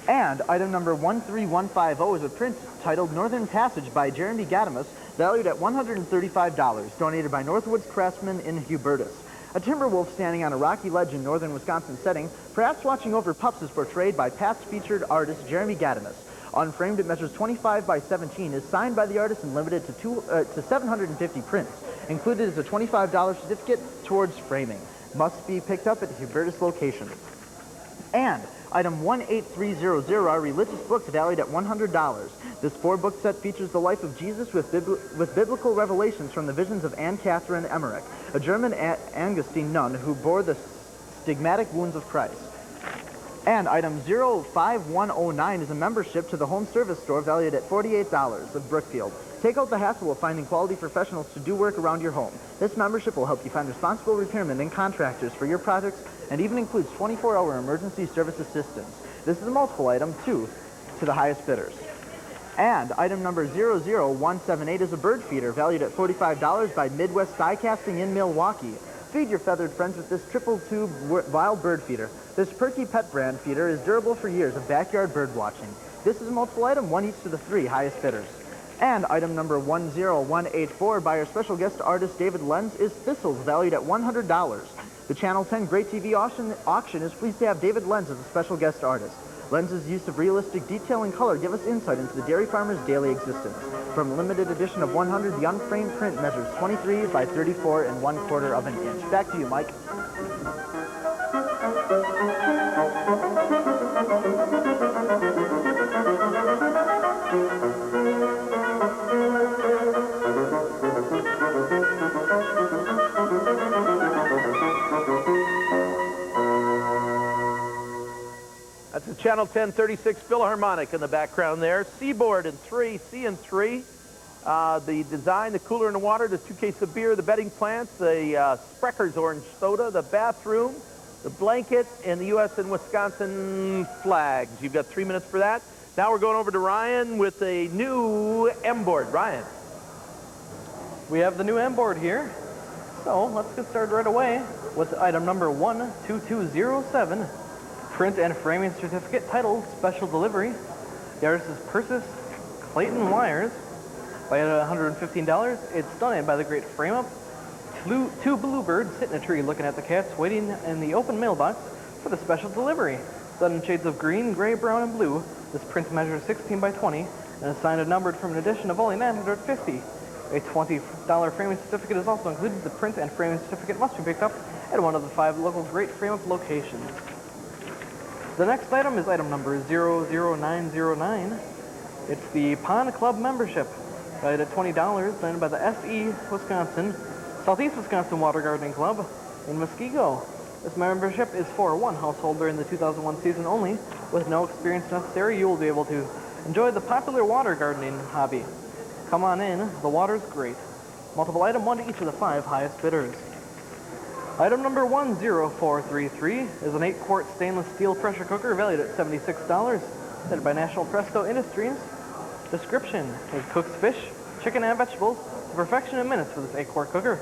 And item number 13150 is a print titled Northern Passage by Jeremy Gadamus, valued at $135, donated by Northwoods Craftsmen in Hubertus. A timber wolf standing on a rocky ledge in northern Wisconsin setting, perhaps watching over pups, is portrayed by past featured artist Jeremy Gadamus. Unframed, it measures 25 by 17, is signed by the artist and limited to 750 prints. Included is a $25 certificate towards framing. Must be picked up at the Hubertus location. And item 18300 are religious books valued at $100. This 4-book set features the life of Jesus with biblical revelations from the visions of Anne Catherine Emmerich, a German Augustine nun who bore the stigmatic wounds of Christ. And item 05109 is a membership to the home service store valued at $48 of Brookfield. Take out the hassle of finding quality professionals to do work around your home. This membership will help you find responsible repairmen and contractors for your projects and even includes 24-hour emergency service assistance. This is a multiple item, 2 to the highest bidders. And item number 00178 is a bird feeder valued at $45 by Midwest Die Casting in Milwaukee. Feed your feathered friends with this triple tube wild bird feeder. This Perky Pet brand feeder is durable for years of backyard bird watching. This is a multiple item, 1 each to the 3 highest bidders. And item number 10184 by our special guest artist David Lenz is Thistles, valued at $100. The Channel 10 Great TV auction is pleased to have David Lenz as a special guest artist. Lenz's use of realistic detail and color give us insight into the dairy farmer's daily existence. From a limited edition of 100, the unframed print measures 23 by 34 and 1/4 of an inch. Back to you, Mike. That's the Channel 1036 Philharmonic in the background there. Seaboard in 3, C in 3. The design, the cooler in the water, the 2 cases of beer, the bedding plants, the Sprecher's orange soda, the bathroom, the blanket, and the U.S. and Wisconsin flags. You've got 3 minutes for that. Now we're going over to Ryan with a new M-board. Ryan. We have the new M-board here. So let's get started right away with item number 12207. Print and framing certificate titled Special Delivery. The artist is Persis Clayton Wires. By $115, it's donated by the Great Frame Up. 2 bluebirds sit in a tree looking at the cats waiting in the open mailbox for the special delivery. Done in shades of green, gray, brown, and blue, this print measures 16 by 20 and is signed and numbered from an edition of only 950. A $20 framing certificate is also included. The print and framing certificate must be picked up at one of the 5 local Great Frame Up locations. The next item is item number 00909. It's the Pond Club membership, valued at $20, signed by the Southeast Wisconsin Water Gardening Club in Muskego. This membership is for 1 household during the 2001 season only. With no experience necessary, you will be able to enjoy the popular water gardening hobby. Come on in, the water's great. Multiple item, 1 to each of the 5 highest bidders. Item number 10433 is an 8-quart stainless steel pressure cooker valued at $76, set by National Presto Industries. Description: it cooks fish, chicken, and vegetables to perfection in minutes for this 8-quart cooker.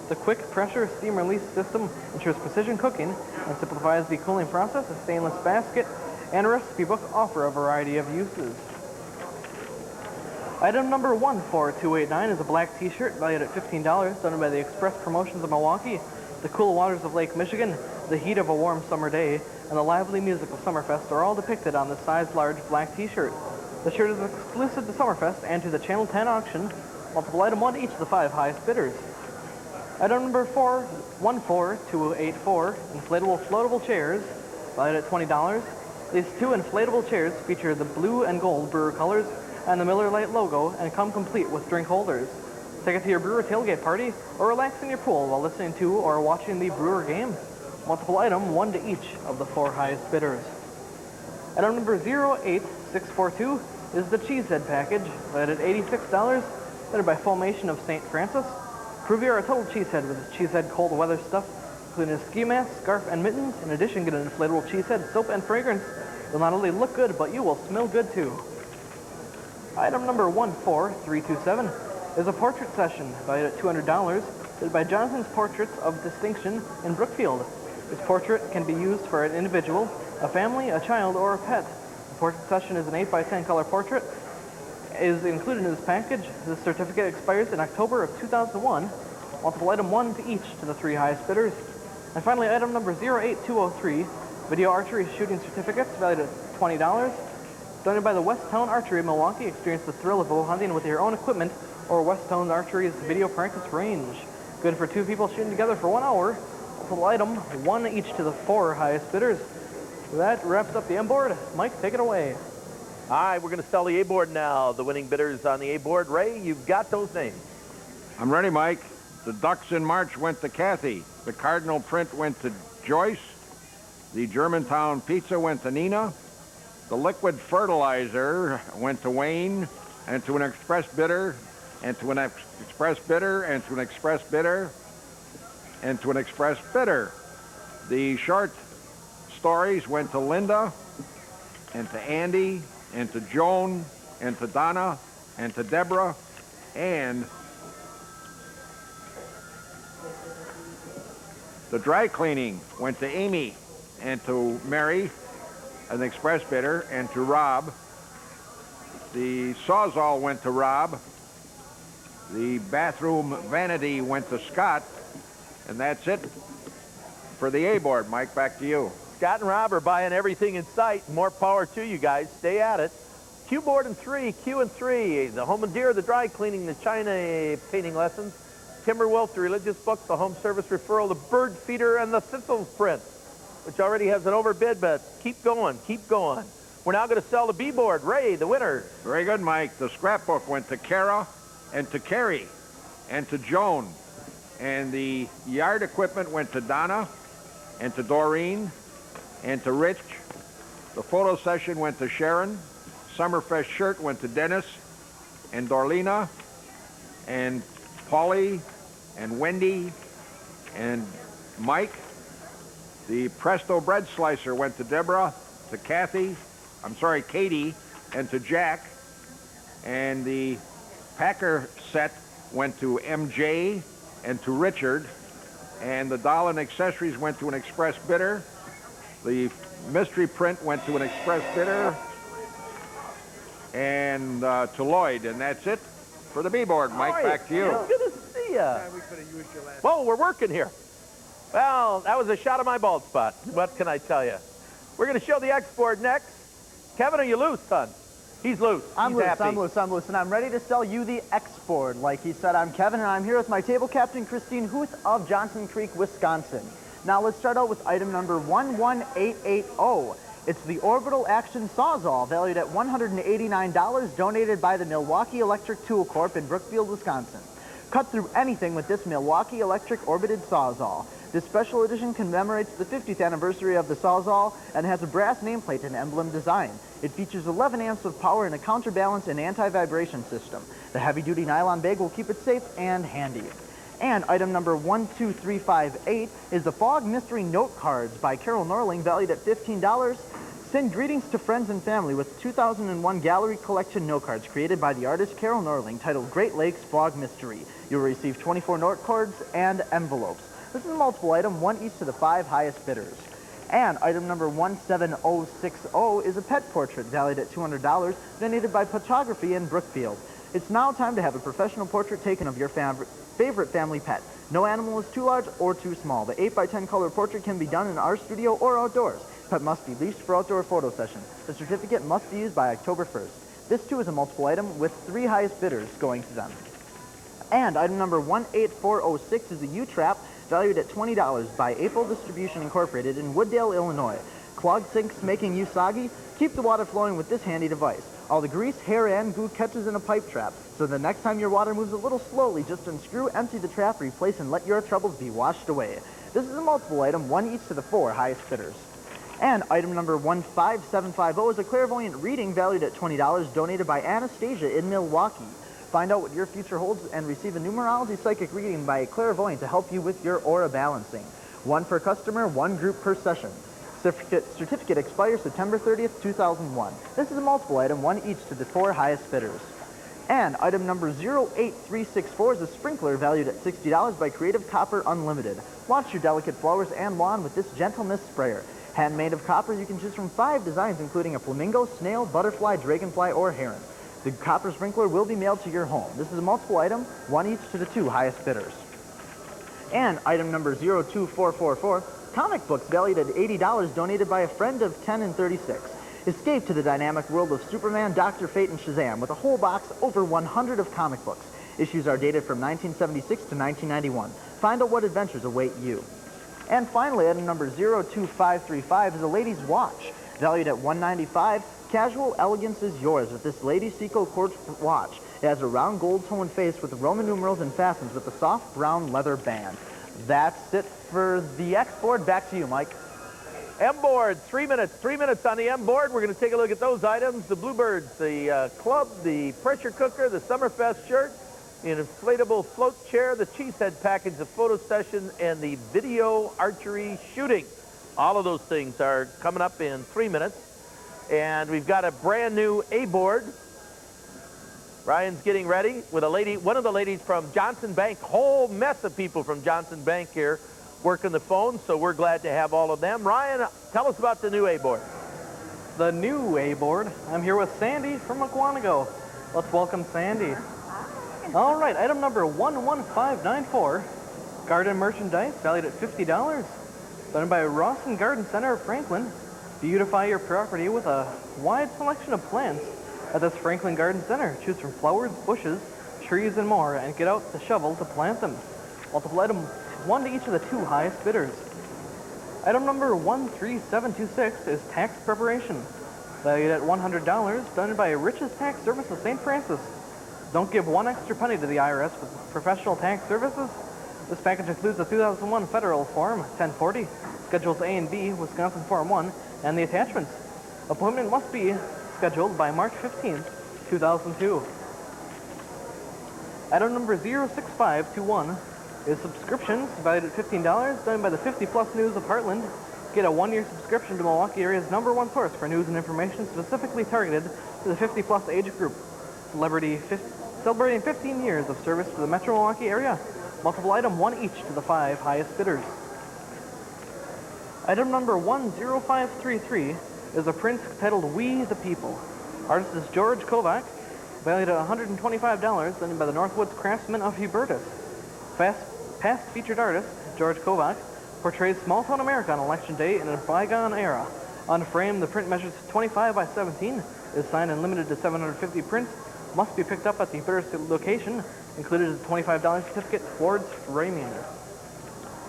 The quick pressure steam release system ensures precision cooking and simplifies the cooling process. A stainless basket and a recipe book offer a variety of uses. Item number 14289 is a black t-shirt valued at $15, done by the Express Promotions of Milwaukee. The cool waters of Lake Michigan, the heat of a warm summer day, and the lively music of Summerfest are all depicted on the size large black t-shirt. The shirt is exclusive to Summerfest and to the Channel 10 auction. Multiple item 1 to each of the 5 highest bidders. Item number 14284, inflatable floatable chairs, valued at $20. These 2 inflatable chairs feature the blue and gold brewer colors and the Miller Lite logo and come complete with drink holders. Take it to your brewer tailgate party or relax in your pool while listening to or watching the brewer game. Multiple item 1 to each of the 4 highest bidders. Item number 08642 is the Cheesehead package, valued at $86, bid by Foamation of St. Francis. Prove you're a total cheesehead with this Cheesehead cold weather stuff, including a ski mask, scarf, and mittens. In addition, get an inflatable Cheesehead soap and fragrance. You'll not only look good, but you will smell good too. Item number 14327 is a portrait session valued at $200, bid by Jonathan's Portraits of Distinction in Brookfield. This portrait can be used for an individual, a family, a child, or a pet. The portrait session is an 8x10 color portrait. Is included in this package. This certificate expires in October of 2001. Multiple item 1 to each to the 3 highest bidders. And finally, item number 08203, video archery shooting certificates valued at $20. Donated by the Westtown Archery of Milwaukee. Experience the thrill of bow hunting with your own equipment or Westtown Archery's video practice range. Good for 2 people shooting together for 1 hour. Multiple item 1 each to the 4 highest bidders. That wraps up the M board. Mike, take it away. All right, we're going to sell the A board now. The winning bidders on the A board. Ray, you've got those names. I'm ready, Mike. The Ducks in March went to Kathy. The Cardinal Print went to Joyce. The Germantown Pizza went to Nina. The Liquid Fertilizer went to Wayne, and to an express bidder, and to an express bidder, and to an express bidder, and to an express bidder. The short stories went to Linda, and to Andy, and to Joan, and to Donna, and to Deborah, and the dry cleaning went to Amy, and to Mary, an express bidder, and to Rob. The Sawzall went to Rob. The bathroom vanity went to Scott, and that's it for the A board. Mike, back to you. Scott and Rob are buying everything in sight. More power to you guys. Stay at it. Q board and 3, Q and 3. The Home and Deer, the dry cleaning, the China painting lessons, Timber Wolf, the religious book, the home service referral, the bird feeder, and the Thistles print, which already has an overbid, but keep going, keep going. We're now going to sell the B board. Ray, the winner. Very good, Mike. The scrapbook went to Kara, and to Carrie, and to Joan. And the yard equipment went to Donna, and to Doreen, and to Rich. The photo session went to Sharon. Summerfest shirt went to Dennis, and Dorlena, and Polly, and Wendy, and Mike. The Presto bread slicer went to Deborah, to Katie, and to Jack. And the Packer set went to MJ and to Richard. And the doll and accessories went to an express bidder. The mystery print went to an express bidder. And to Lloyd. And that's it for the B board. Mike, right. back to you. It's good to see ya. Whoa, we're working here. Well, that was a shot of my bald spot. What can I tell you? We're going to show the X board next. Kevin, are you loose, son? He's loose. I'm He's loose, happy. I'm loose, and I'm ready to sell you the X board. Like he said, I'm Kevin, and I'm here with my table captain, Christine Huth of Johnson Creek, Wisconsin. Now let's start out with item number 11880. It's the Orbital Action Sawzall, valued at $189, donated by the Milwaukee Electric Tool Corp in Brookfield, Wisconsin. Cut through anything with this Milwaukee Electric Orbited Sawzall. This special edition commemorates the 50th anniversary of the Sawzall and has a brass nameplate and emblem design. It features 11 amps of power and a counterbalance and anti-vibration system. The heavy-duty nylon bag will keep it safe and handy. And item number 12358 is the Fog Mystery Note Cards by Carol Norling, valued at $15. Send greetings to friends and family with 2001 Gallery Collection note cards created by the artist Carol Norling titled Great Lakes Fog Mystery. You'll receive 24 note cards and envelopes. This is a multiple item, one each to the 5 highest bidders. And item number 17060 is a pet portrait valued at $200, donated by Photography in Brookfield. It's now time to have a professional portrait taken of your favorite family pet. No animal is too large or too small. The 8x10 color portrait can be done in our studio or outdoors. Pet must be leashed for outdoor photo session. The certificate must be used by October 1st. This too is a multiple item with 3 highest bidders going to them. And item number 18406 is a U-Trap valued at $20 by April Distribution Incorporated in Wooddale, Illinois. Clogged sinks making you soggy? Keep the water flowing with this handy device. All the grease, hair, and goo catches in a pipe trap. So the next time your water moves a little slowly, just unscrew, empty the trap, replace, and let your troubles be washed away. This is a multiple item, one each to the 4 highest bidders. And item number 15750 is a clairvoyant reading valued at $20, donated by Anastasia in Milwaukee. Find out what your future holds and receive a numerology psychic reading by a clairvoyant to help you with your aura balancing. 1 per customer, 1 group per session. Certificate expires September 30th, 2001. This is a multiple item, one each to the 4 highest bidders. And item number 08364 is a sprinkler valued at $60 by Creative Copper Unlimited. Watch your delicate flowers and lawn with this gentle mist sprayer. Handmade of copper, you can choose from 5 designs, including a flamingo, snail, butterfly, dragonfly, or heron. The copper sprinkler will be mailed to your home. This is a multiple item, one each to the 2 highest bidders. And item number 02444, comic books valued at $80, donated by a friend of 10 and 36. Escape to the dynamic world of Superman, Dr. Fate, and Shazam with a whole box, over 100 of comic books. Issues are dated from 1976 to 1991. Find out what adventures await you. And finally, item number 02535 is a lady's watch. Valued at $195, casual elegance is yours with this Lady Seiko quartz watch. It has a round gold-toned face with Roman numerals and fastens with a soft brown leather band. That's it for the X board. Back to you, Mike. M board, 3 minutes. 3 minutes on the M board. We're going to take a look at those items: the Bluebirds, the club, the pressure cooker, the Summerfest shirt, an inflatable float chair, the Cheesehead package, the photo session, and the video archery shooting. All of those things are coming up in 3 minutes. And we've got a brand new A board. Ryan's getting ready with a lady, one of the ladies from Johnson Bank. Whole mess of people from Johnson Bank here working the phone, so we're glad to have all of them. Ryan, tell us about the new A board. The new A board. I'm here with Sandy from Wauwatosa. Let's welcome Sandy. All right, item number 11594, garden merchandise valued at $50, done by Rawson Garden Center of Franklin. Beautify your property with a wide selection of plants at this Franklin Garden Center. Choose from flowers, bushes, trees, and more, and get out the shovel to plant them. Multiple item, 1 to each of the 2 highest bidders. Item number 13726 is tax preparation, valued at $100, done by Rich's Tax Service of St. Francis. Don't give 1 extra penny to the IRS with professional tax services. This package includes the 2001 Federal Form 1040, Schedules A and B, Wisconsin Form 1, and the attachments. Appointment must be scheduled by March 15th, 2002. Item number 06521 is subscriptions valued at $15, done by the 50 Plus News of Heartland. Get a 1-year subscription to Milwaukee area's #1 source for news and information specifically targeted to the 50 plus age group. Celebrating 15 years of service to the Metro Milwaukee area. Multiple item, 1 each to the 5 highest bidders. Item number 10533 is a print titled We the People. Artist is George Kovac, valued at $125, done by the Northwoods Craftsmen of Hubertus. Past featured artist, George Kovac, portrays small-town America on Election Day in a bygone era. On frame, the print measures 25 by 17, is signed and limited to 750 prints, must be picked up at the bidder's location, included is a $25 certificate towards framing.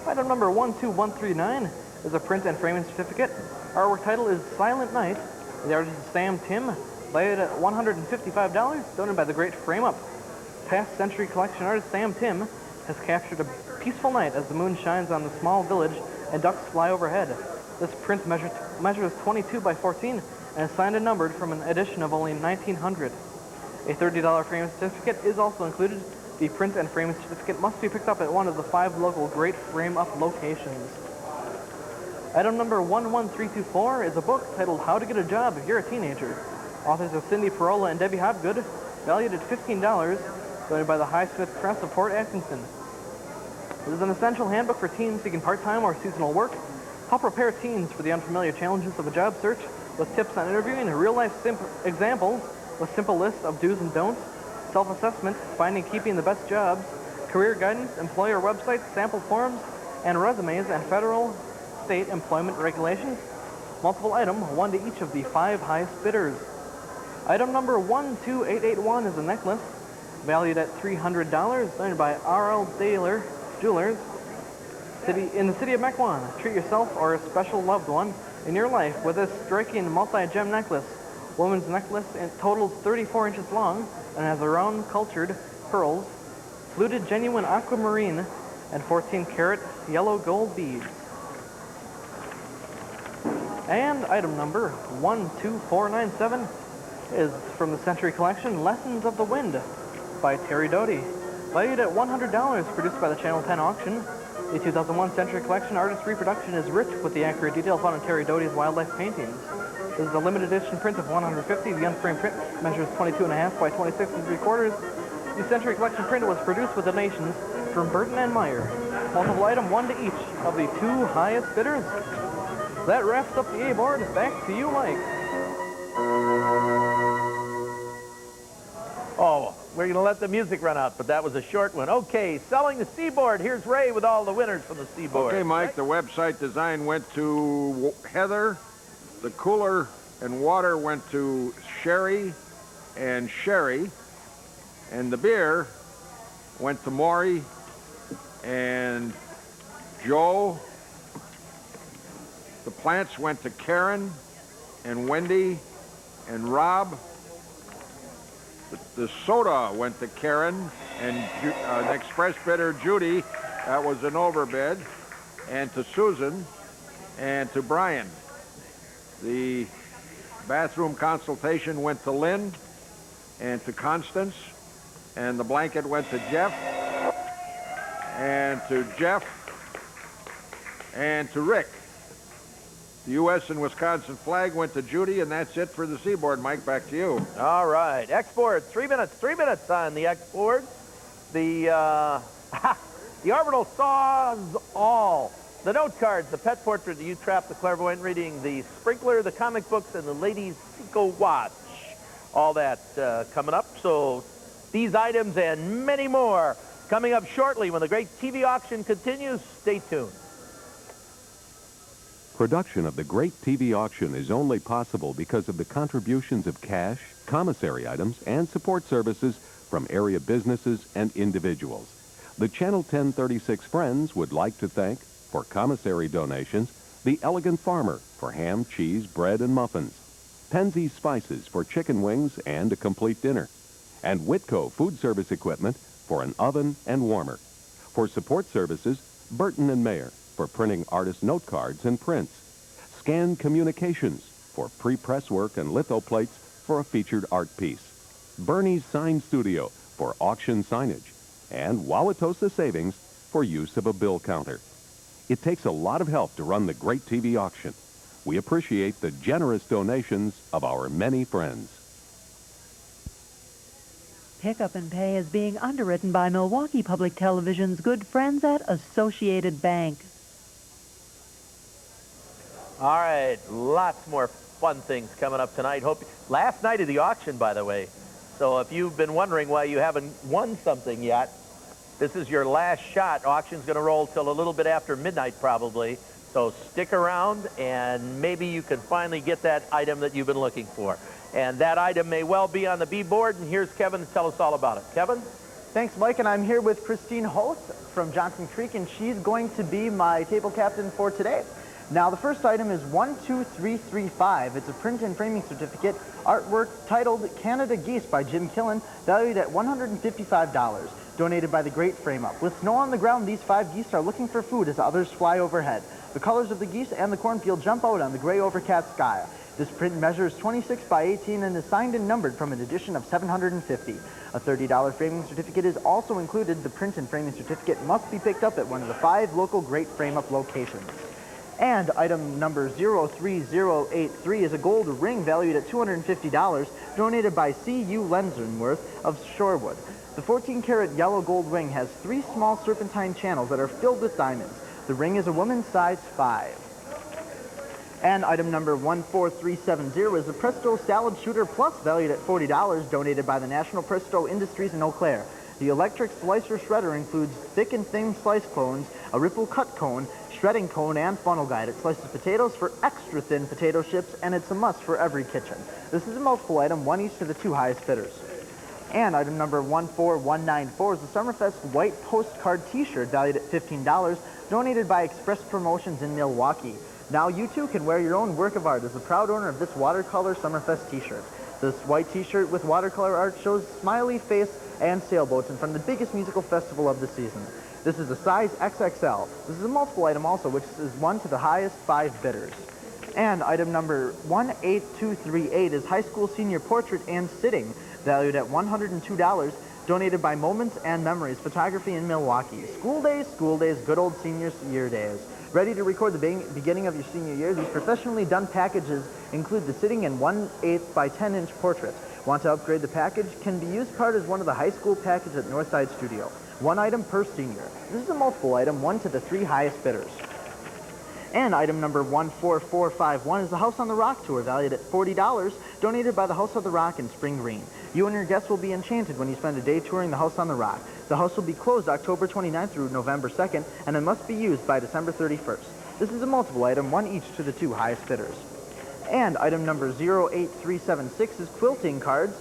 Item number 12139 is a print and framing certificate. Artwork title is Silent Night. The artist is Sam Tim, valued at $155, donated by the Great Frame Up. Past century collection artist Sam Tim has captured a peaceful night as the moon shines on the small village and ducks fly overhead. This print measures 22 by 14 and is signed and numbered from an edition of only 1900. A $30 framing certificate is also included. The print and framing certificate must be picked up at one of the 5 local Great Frame Up locations. Item number 11324 is a book titled How to Get a Job If You're a Teenager. Authors are Cindy Perola and Debbie Hopgood, valued at $15, donated by the Highsmith Press of Port Atkinson. This is an essential handbook for teens seeking part-time or seasonal work. Help prepare teens for the unfamiliar challenges of a job search with tips on interviewing and real-life examples with simple lists of do's and don'ts, self-assessment, finding keeping the best jobs, career guidance, employer websites, sample forms, and resumes, and federal, state employment regulations. Multiple item, one to each of the 5 highest bidders. Item number 12881 is a necklace valued at $300, donated by R.L. Daler Jewelers in the city of Mequon. Treat yourself or a special loved one in your life with this striking multi-gem necklace. Woman's necklace totals 34 inches long and has round cultured pearls, fluted genuine aquamarine, and 14-karat yellow gold beads. And item number 12497 is from the Century Collection, Lessons of the Wind by Terry Doty. Valued at $100, produced by the Channel 10 auction. The 2001 Century Collection artist reproduction is rich with the accurate detail found in Terry Doty's wildlife paintings. This is a limited edition print of 150. The unframed print measures 22.5 by 26 3/4. The Century Collection print was produced with donations from Burton and Mayer. Multiple item, one to each of the 2 highest bidders. That wraps up the A board. Back to you, Mike. Oh, we're going to let the music run out, but that was a short one. Okay, selling the Seaboard. Here's Ray with all the winners from the Seaboard. Okay, Mike, the website design went to Heather. The cooler and water went to Sherry and Sherry. And the beer went to Maury and Joe. The plants went to Karen and Wendy and Rob. The soda went to Karen and an express bidder, Judy. That was an overbid. And to Susan and to Brian. The bathroom consultation went to Lynn and to Constance. And the blanket went to Jeff and to Jeff and to Rick. The U.S. and Wisconsin flag went to Judy, and that's it for the Seaboard. Mike, back to you. All right. X-Board, 3 minutes. 3 minutes on the X-Board. The orbital saws all. The note cards, the pet portrait, the U-Trap, the clairvoyant reading, the sprinkler, the comic books, and the ladies' Seco watch. All that coming up. So these items and many more coming up shortly when the great TV auction continues. Stay tuned. Production of the Great TV Auction is only possible because of the contributions of cash, commissary items, and support services from area businesses and individuals. The Channel 1036 Friends would like to thank, for commissary donations, the Elegant Farmer for ham, cheese, bread, and muffins, Penzeys Spices for chicken wings and a complete dinner, and Wittco Food Service Equipment for an oven and warmer. For support services, Burton Mayer for printing artist note cards and prints, Scan Communications for pre-press work and litho plates for a featured art piece, Bernie's Sign Studio for auction signage, and Wauwatosa Savings for use of a bill counter. It takes a lot of help to run the Great TV Auction. We appreciate the generous donations of our many friends. Pick Up and Pay is being underwritten by Milwaukee Public Television's good friends at Associated Bank. All right, lots more fun things coming up tonight. Last night of the auction, by the way. So if you've been wondering why you haven't won something yet, this is your last shot. Auction's going to roll till a little bit after midnight, probably. So stick around, and maybe you can finally get that item that you've been looking for. And that item may well be on the B board, and here's Kevin to tell us all about it. Kevin? Thanks, Mike, and I'm here with Christine Hoth from Johnson Creek, and she's going to be my table captain for today. Now, the first item is 12335. It's a print and framing certificate, artwork titled Canada Geese by Jim Killen, valued at $155, donated by the Great Frame Up. With snow on the ground, these 5 geese are looking for food as others fly overhead. The colors of the geese and the cornfield jump out on the gray overcast sky. This print measures 26 by 18 and is signed and numbered from an edition of 750. A $30 framing certificate is also included. The print and framing certificate must be picked up at one of the 5 local Great Frame Up locations. And item number 03083 is a gold ring valued at $250, donated by C.U. Lensonworth of Shorewood. The 14-karat yellow gold ring has 3 small serpentine channels that are filled with diamonds. The ring is a woman's size 5. And item number 14370 is a Presto Salad Shooter Plus valued at $40, donated by the National Presto Industries in Eau Claire. The electric slicer shredder includes thick and thin slice cones, a ripple cut cone, shredding cone, and funnel guide. It slices potatoes for extra thin potato chips, and it's a must for every kitchen. This is a multiple item, 1 each to the 2 highest bidders. And item number 14194 is the Summerfest white postcard t-shirt valued at $15, donated by Express Promotions in Milwaukee. Now you too can wear your own work of art as the proud owner of this watercolor Summerfest t-shirt. This white t-shirt with watercolor art shows smiley face and sailboats in front of the biggest musical festival of the season. This is a size XXL. This is a multiple item also, which is 1 to the highest 5 bidders. And item number 18238 is High School Senior Portrait and Sitting, valued at $102, donated by Moments and Memories Photography in Milwaukee. School days, good old senior year days. Ready to record the beginning of your senior year? These professionally done packages include the sitting and 1/8 by 10-inch portrait. Want to upgrade the package? Can be used part as one of the high school package at Northside Studio. 1 item per senior. This is a multiple item, 1 to the 3 highest bidders. And item number 14451 is the House on the Rock tour, valued at $40, donated by the House on the Rock in Spring Green. You and your guests will be enchanted when you spend a day touring the House on the Rock. The house will be closed October 29th through November 2nd, and it must be used by December 31st. This is a multiple item, 1 each to the 2 highest bidders. And item number 08376 is quilting cards,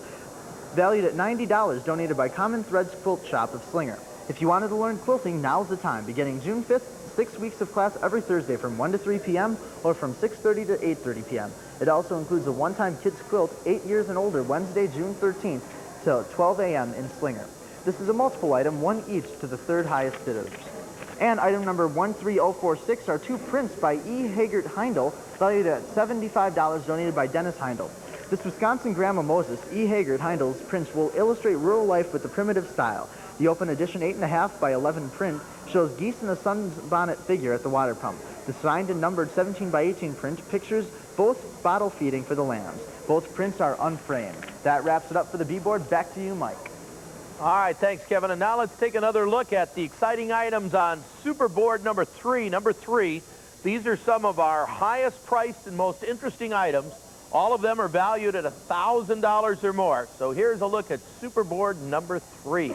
valued at $90, donated by Common Threads Quilt Shop of Slinger. If you wanted to learn quilting, now's the time. Beginning June 5th, 6 weeks of class every Thursday from 1 to 3 p.m. or from 6:30 to 8:30 p.m. It also includes a one-time kids quilt, 8 years and older, Wednesday, June 13th till 12 a.m. in Slinger. This is a multiple item, 1 each to the 3rd highest bidders. And item number 13046 are 2 prints by E. Haggart Heindel, valued at $75, donated by Dennis Heindel. This Wisconsin Grandma Moses, E. Haggart Heindel's prints will illustrate rural life with the primitive style. The open edition 8.5 by 11 print shows geese in a sunbonnet figure at the water pump. The signed and numbered 17 by 18 print pictures both bottle feeding for the lambs. Both prints are unframed. That wraps it up for the B-board. Back to you, Mike. All right, thanks, Kevin. And now let's take another look at the exciting items on Superboard number 3. Number 3, these are some of our highest priced and most interesting items. All of them are valued at $1,000 or more. So here's a look at Superboard number 3.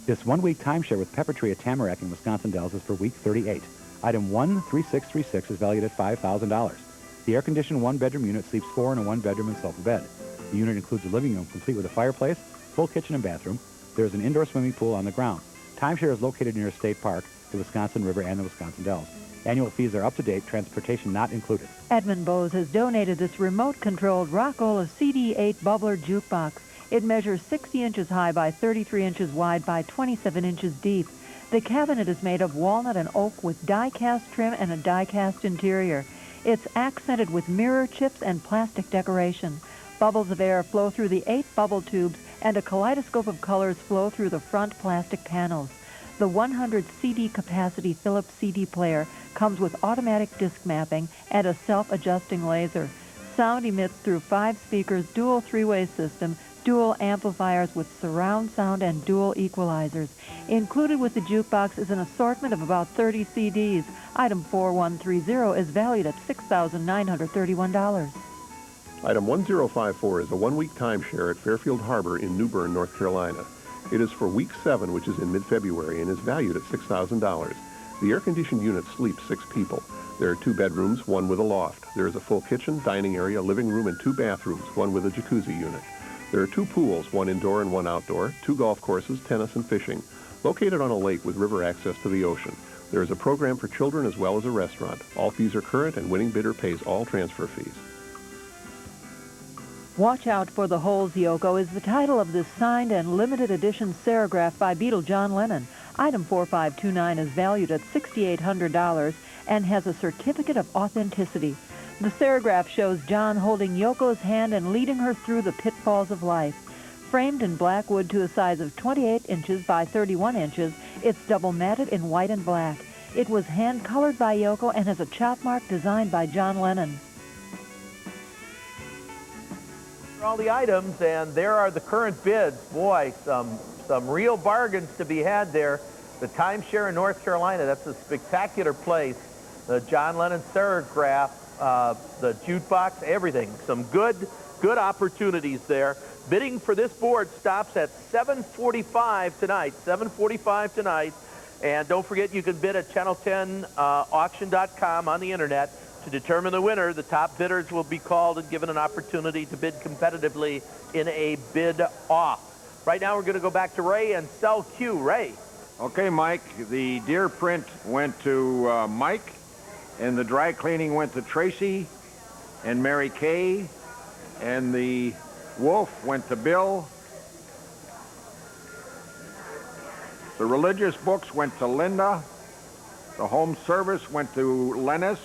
This 1-week timeshare with Pepper Tree at Tamarack in Wisconsin Dells is for week 38. Item 13636 is valued at $5,000. The air-conditioned 1-bedroom unit sleeps 4 in a 1-bedroom and sofa bed. The unit includes a living room complete with a fireplace, full kitchen and bathroom. There is an indoor swimming pool on the ground. Timeshare is located near a state park, the Wisconsin River, and the Wisconsin Dells. Annual fees are up to date, transportation not included. Edmund Bose has donated this remote-controlled Rockola CD8 bubbler jukebox. It measures 60 inches high by 33 inches wide by 27 inches deep. The cabinet is made of walnut and oak with die-cast trim and a die-cast interior. It's accented with mirror chips and plastic decoration. Bubbles of air flow through the 8 bubble tubes, and a kaleidoscope of colors flow through the front plastic panels. The 100 CD capacity Philips CD player comes with automatic disc mapping and a self-adjusting laser. Sound emits through 5 speakers, dual 3-way system, dual amplifiers with surround sound and dual equalizers. Included with the jukebox is an assortment of about 30 CDs. Item 4130 is valued at $6,931. Item 1054 is a 1-week timeshare at Fairfield Harbor in New Bern, North Carolina. It is for week 7, which is in mid-February, and is valued at $6,000. The air-conditioned unit sleeps 6 people. There are 2 bedrooms, 1 with a loft. There is a full kitchen, dining area, living room, and 2 bathrooms, 1 with a jacuzzi unit. There are 2 pools, 1 indoor and 1 outdoor, 2 golf courses, tennis, and fishing. Located on a lake with river access to the ocean. There is a program for children as well as a restaurant. All fees are current, and winning bidder pays all transfer fees. Watch Out for the Holes, Yoko is the title of this signed and limited edition serograph by Beatle John Lennon. Item 4529 is valued at $6,800 and has a certificate of authenticity. The serograph shows John holding Yoko's hand and leading her through the pitfalls of life. Framed in black wood to a size of 28 inches by 31 inches, it's double matted in white and black. It was hand-colored by Wittco and has a chop mark designed by John Lennon. All the items, and there are the current bids. Boy, some real bargains to be had there. The timeshare in North Carolina, that's a spectacular place. The John Lennon Serigraph, the jukebox, everything. Some good opportunities there. Bidding for this board stops at 7:45 tonight. 7:45 tonight. And don't forget, you can bid at channel10auction.com on the internet. To determine the winner, the top bidders will be called and given an opportunity to bid competitively in a bid-off. Right now, we're going to go back to Ray and sell Q. Ray. Okay, Mike, the deer print went to Mike, and the dry cleaning went to Tracy and Mary Kay, and the wolf went to Bill. The religious books went to Linda. The home service went to Lennis.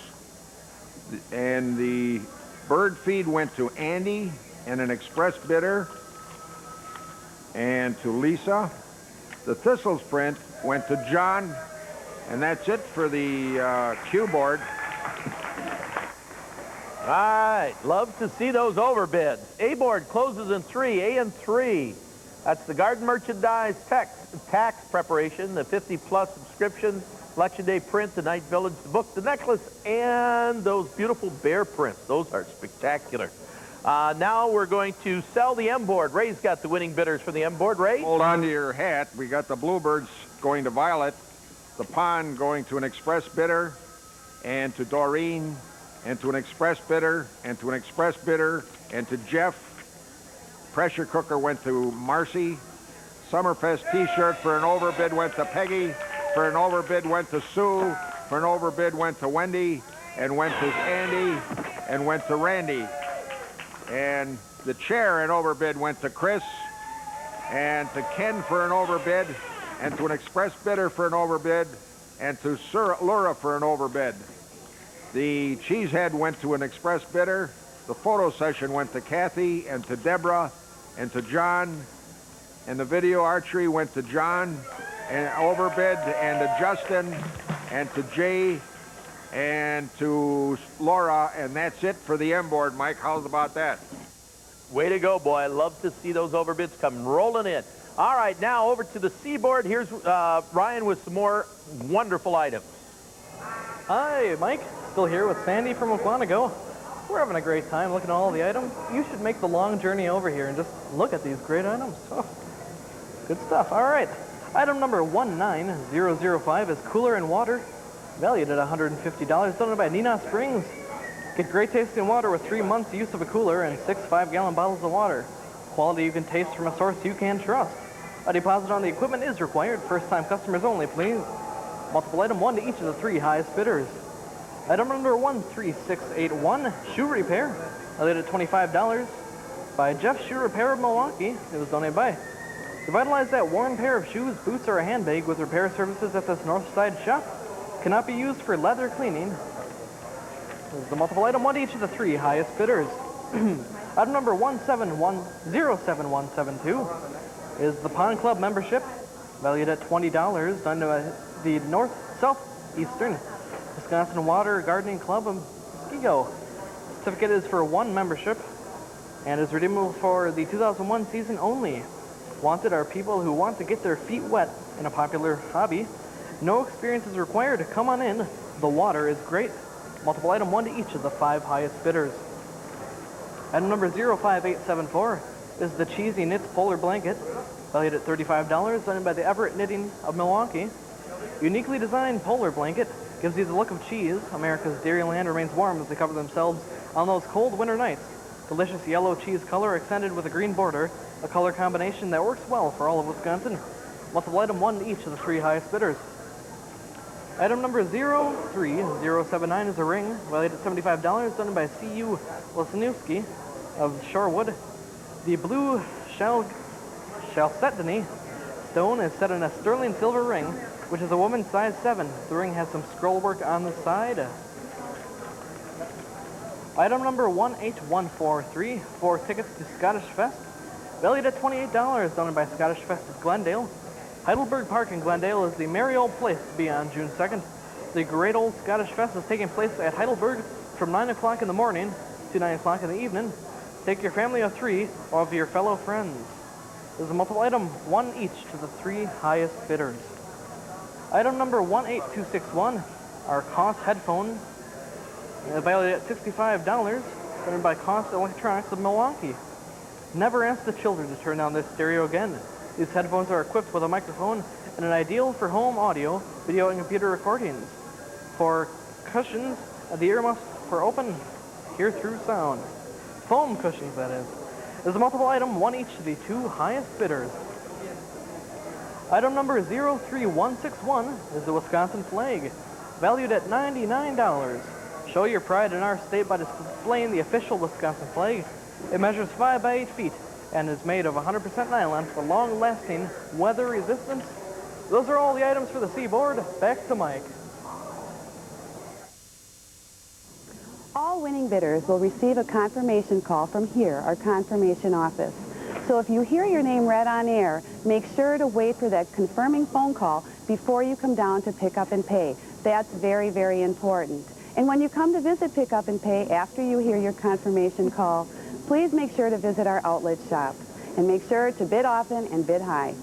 And the bird feed went to Andy and an express bidder and to Lisa. The thistles print went to John, and that's it for the Q board. All right, love to see those overbids. A board closes in 3, A and 3. That's the garden merchandise tax preparation, the 50-plus subscriptions, Election Day print, the Night Village, the book, the necklace, and those beautiful bear prints. Those are spectacular. Now we're going to sell the M board. Ray's got the winning bidders for the M board. Ray? Hold on to your hat. We got the bluebirds going to Violet, the pond going to an express bidder, and to Doreen, and to an express bidder, and to an express bidder, and to Jeff. Pressure cooker went to Marcy. Summerfest t-shirt for an overbid went to Peggy. For an overbid went to Sue. For an overbid went to Wendy. And went to Andy. And went to Randy. And the chair in overbid went to Chris. And to Ken for an overbid. And to an express bidder for an overbid. And to Laura for an overbid. The cheesehead went to an express bidder. The photo session went to Kathy and to Deborah and to John. And the video archery went to John and overbid, and to Justin and to Jay and to Laura, and that's it for the M board. Mike, how's about that? Way to go, boy. I love to see those overbids come rolling in. All right, now over to the C board. Here's Ryan with some more wonderful items. Hi, Mike. Still here with Sandy from Wauwatosa. We're having a great time looking at all the items. You should make the long journey over here and just look at these great items. Oh, good stuff. All right. Item number 19005 is cooler and water, valued at $150, donated by Nina Springs. Get great tasting water with 3 months use of a cooler and 6 5-gallon bottles of water. Quality you can taste from a source you can trust. A deposit on the equipment is required. First-time customers only, please. Multiple item 1 to each of the 3 highest bidders. Item number 13681, shoe repair, valued at $25 by Jeff Shoe Repair of Milwaukee. It was donated by. Revitalize that worn pair of shoes, boots, or a handbag with repair services at this north side shop. Cannot be used for leather cleaning. This is the multiple item 1 to each of the 3 highest bidders. Item number 1710772 is the Pond Club membership, valued at $20, done to the Southeastern Wisconsin Water Gardening Club of Muskego. Certificate is for 1 membership and is redeemable for the 2001 season only. Wanted are people who want to get their feet wet in a popular hobby. No experience is required. Come on in. The water is great. Multiple item 1 to each of the 5 highest bidders. Item number 05874 is the Cheesy Knits Polar Blanket, valued at $35, done by the Everett Knitting of Milwaukee. Uniquely designed polar blanket gives you the look of cheese. America's dairy land remains warm as they cover themselves on those cold winter nights. Delicious yellow cheese color extended with a green border, a color combination that works well for all of Wisconsin. Multiple item 1 to each of the 3 highest bidders. Item number 03079 is a ring, valued at $75, done by C.U. Lasniewski of Shorewood. The blue chalcedony stone is set in a sterling silver ring, which is a woman's size 7. The ring has some scroll work on the side. Item number 18143, 4 tickets to Scottish Fest, valued at $28, donated by Scottish Fest at Glendale. Heidelberg Park in Glendale is the merry old place to be on June 2nd. The Great Old Scottish Fest is taking place at Heidelberg from 9 o'clock in the morning to 9 o'clock in the evening. Take your family of 3 or of your fellow friends. There's a multiple item, 1 each to the 3 highest bidders. Item number 18261 are Koss headphones, valued at $65, donated by Koss Electronics of Milwaukee. Never ask the children to turn down this stereo again. These headphones are equipped with a microphone and are ideal for home audio, video, and computer recordings. For cushions, the earmuffs for open, hear-through sound. Foam cushions, that is. There's a multiple item, 1 each to the 2 highest bidders. Item number 03161 is the Wisconsin flag, valued at $99. Show your pride in our state by displaying the official Wisconsin flag. It measures 5 by 8 feet and is made of 100% nylon for long-lasting weather resistance. Those are all the items for the Seaboard. Back to Mike. All winning bidders will receive a confirmation call from here, our confirmation office. So if you hear your name read on air, make sure to wait for that confirming phone call before you come down to pick up and pay. That's very, very important. And when you come to visit Pick Up and Pay after you hear your confirmation call, please make sure to visit our outlet shop. And make sure to bid often and bid high.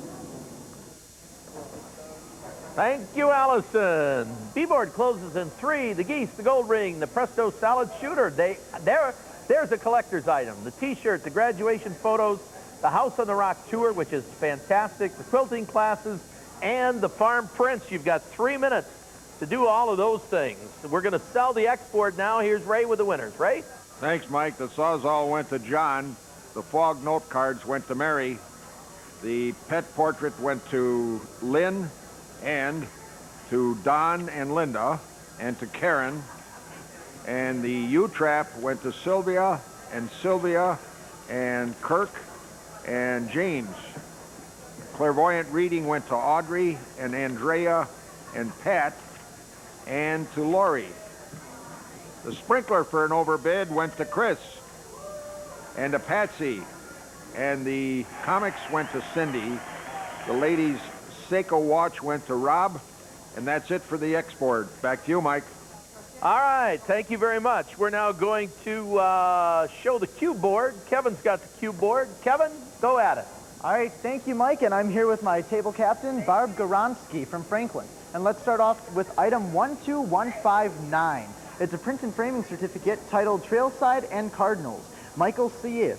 Thank you, Allison. B-board closes in 3. The Geese, the Gold Ring, the Presto Solid Shooter. There's a collector's item. The T-shirt, the graduation photos, the House on the Rock tour, which is fantastic, the quilting classes, and the farm prints. You've got 3 minutes to do all of those things. We're going to sell the export now. Here's Ray with the winners. Ray? Thanks, Mike. The Sawzall went to John. The Fog note cards went to Mary. The pet portrait went to Lynn, and to Don and Linda, and to Karen. And the U-Trap went to Sylvia, and Kirk, and James. Clairvoyant reading went to Audrey, and Andrea, and Pat, and to Lori. The sprinkler for an overbid went to Chris, and to Patsy. And the comics went to Cindy. The ladies' Seiko watch went to Rob, and that's it for the export. Back to you, Mike. All right, thank you very much. We're now going to show the cue board. Kevin's got the cue board. Kevin, go at it. All right, thank you, Mike, and I'm here with my table captain, Barb Goronsky from Franklin. And let's start off with item 12159. It's a print and framing certificate titled Trailside and Cardinals. Michael Seif,